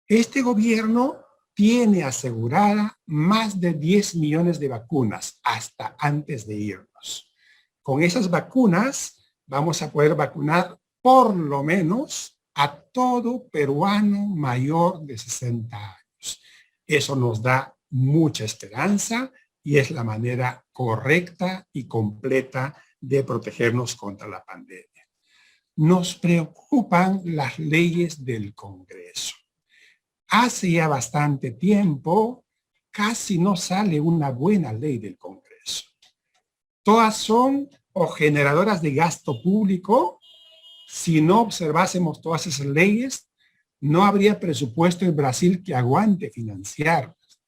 Este gobierno tiene asegurada más de 10 millones de vacunas hasta antes de irnos. Con esas vacunas vamos a poder vacunar por lo menos a todo peruano mayor de 60 años. Eso nos da mucha esperanza y es la manera correcta y completa de protegernos contra la pandemia. Nos preocupan las leyes del Congreso. Hace ya bastante tiempo casi no sale una buena ley del Congreso. Todas son o generadoras de gasto público. Si no observásemos todas esas leyes, no habría presupuesto en Brasil que aguante financiarlas.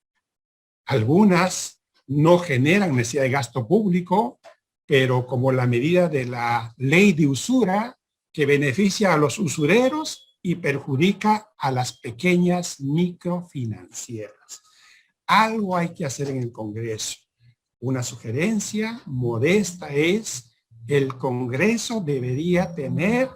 Algunas no generan necesidad de gasto público, pero como la medida de la ley de usura, que beneficia a los usureros y perjudica a las pequeñas microfinancieras. Algo hay que hacer en el Congreso. Una sugerencia modesta es: el Congreso debería tener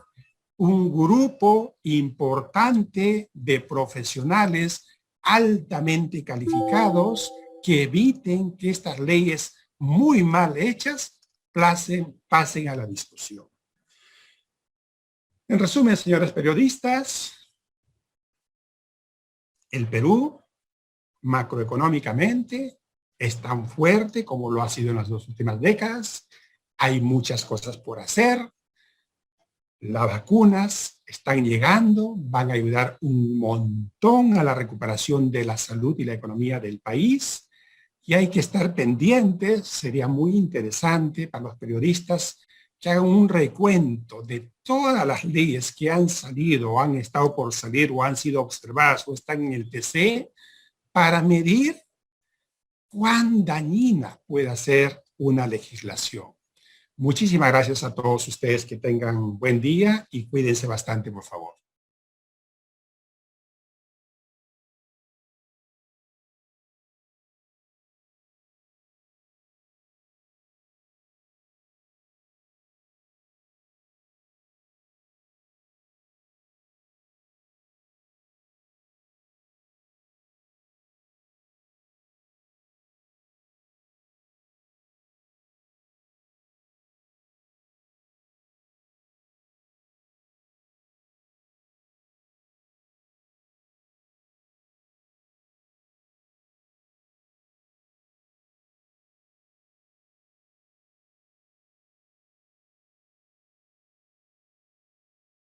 un grupo importante de profesionales altamente calificados que eviten que estas leyes muy mal hechas pasen a la discusión. En resumen, señores periodistas, el Perú macroeconómicamente es tan fuerte como lo ha sido en las 2 últimas décadas. Hay muchas cosas por hacer. Las vacunas están llegando, van a ayudar un montón a la recuperación de la salud y la economía del país. Y hay que estar pendientes. Sería muy interesante para los periodistas que hagan un recuento de todas las leyes que han salido o han estado por salir o han sido observadas o están en el TC para medir cuán dañina puede ser una legislación. Muchísimas gracias a todos ustedes, que tengan buen día y cuídense bastante, por favor.